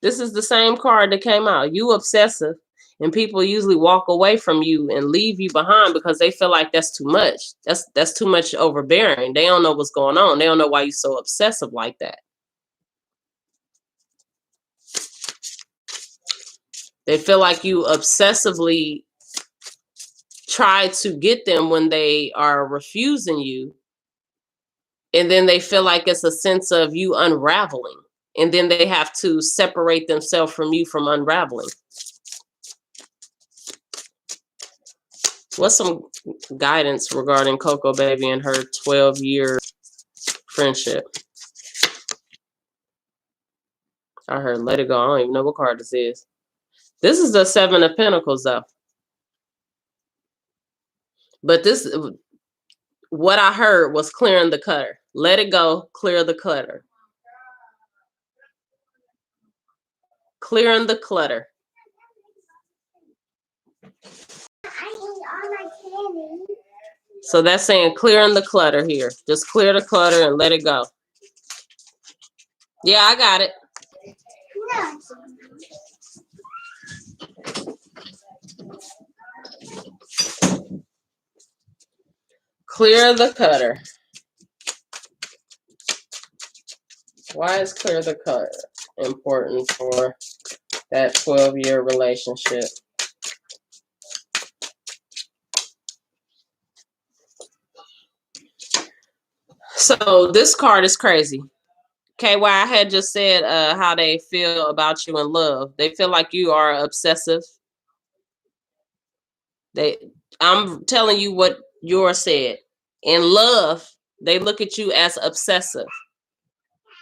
Speaker 1: this is the same card that came out. You obsessive, and people usually walk away from you and leave you behind because they feel like that's too much. That's too much overbearing. They don't know what's going on. They don't know why you're so obsessive like that. They feel like you obsessively try to get them when they are refusing you. And then they feel like it's a sense of you unraveling. And then they have to separate themselves from you from unraveling. What's some guidance regarding Coco Baby and her 12-year friendship? I heard let it go. I don't even know what card this is. This is the 7 of Pentacles, though. But this, what I heard was clearing the clutter. Let it go, clear the clutter. Clearing the clutter. So that's saying clearing the clutter here. Just clear the clutter and let it go. Yeah, I got it. Clear the clutter. Why is clear the clutter important for that 12-year relationship? So this card is crazy. KY, I had just said how they feel about you in love. They feel like you are obsessive. I'm telling you what yours said. In love, they look at you as obsessive.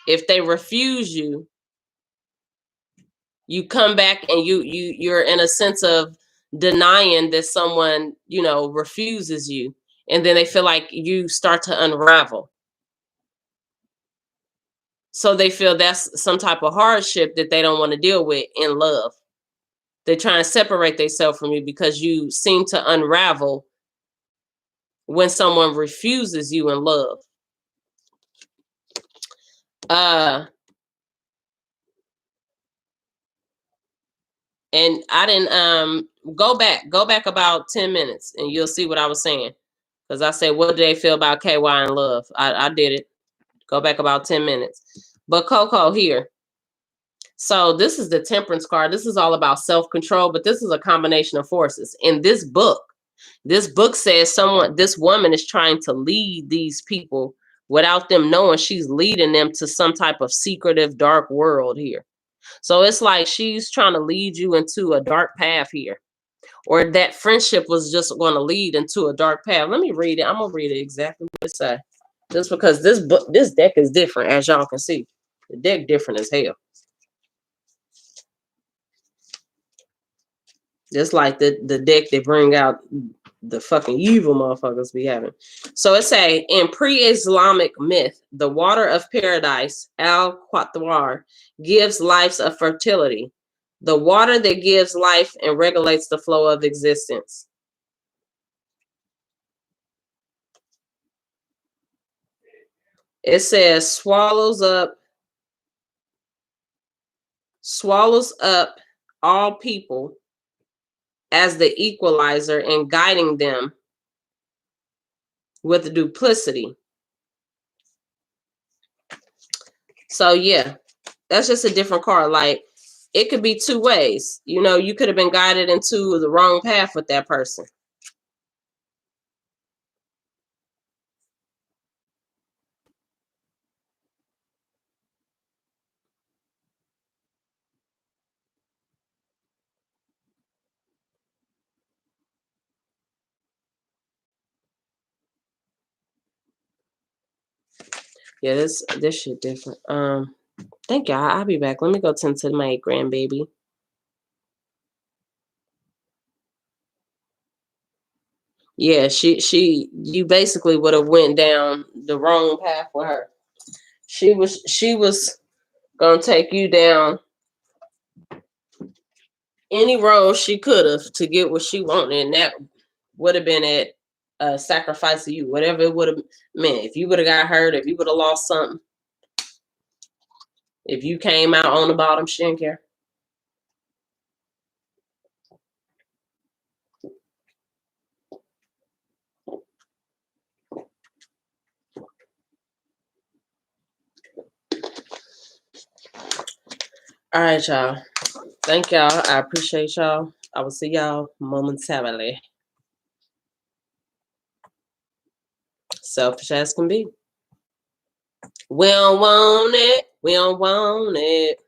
Speaker 1: If they refuse you, you come back and you're in a sense of denying that someone, refuses you. And then they feel like you start to unravel. So they feel that's some type of hardship that they don't want to deal with in love. They're trying to separate themselves from you because you seem to unravel when someone refuses you in love. And I didn't go back about 10 minutes and you'll see what I was saying. Because I said, what do they feel about KY and love? I did it. Go back about 10 minutes. But Coco here. So this is the Temperance card. This is all about self-control, but this is a combination of forces. In this book says this woman is trying to lead these people without them knowing she's leading them to some type of secretive dark world here. So it's like she's trying to lead you into a dark path here. Or that friendship was just going to lead into a dark path. Let me read it. I'm going to read it exactly what it says. Just because this deck is different, as y'all can see. The deck different as hell. Just like the deck they bring out the fucking evil motherfuckers be having. So it say, in pre-Islamic myth, the water of paradise, al-Qatwar, gives life of fertility. The water that gives life and regulates the flow of existence. It says swallows up all people as the equalizer and guiding them with duplicity. So yeah, that's just a different card. Like, it could be two ways. You know, you could have been guided into the wrong path with that person. Yeah, this shit different. Thank y'all. I'll be back. Let me go tend to my grandbaby. Yeah, you basically would have went down the wrong path with her. She was gonna take you down any road she could have to get what she wanted, and that would have been at a sacrifice of you, whatever it would have meant. If you would have got hurt, if you would have lost something, if you came out on the bottom, she didn't care. All right, y'all. Thank y'all. I appreciate y'all. I will see y'all momentarily. Selfish as can be. We don't want it. We don't want it.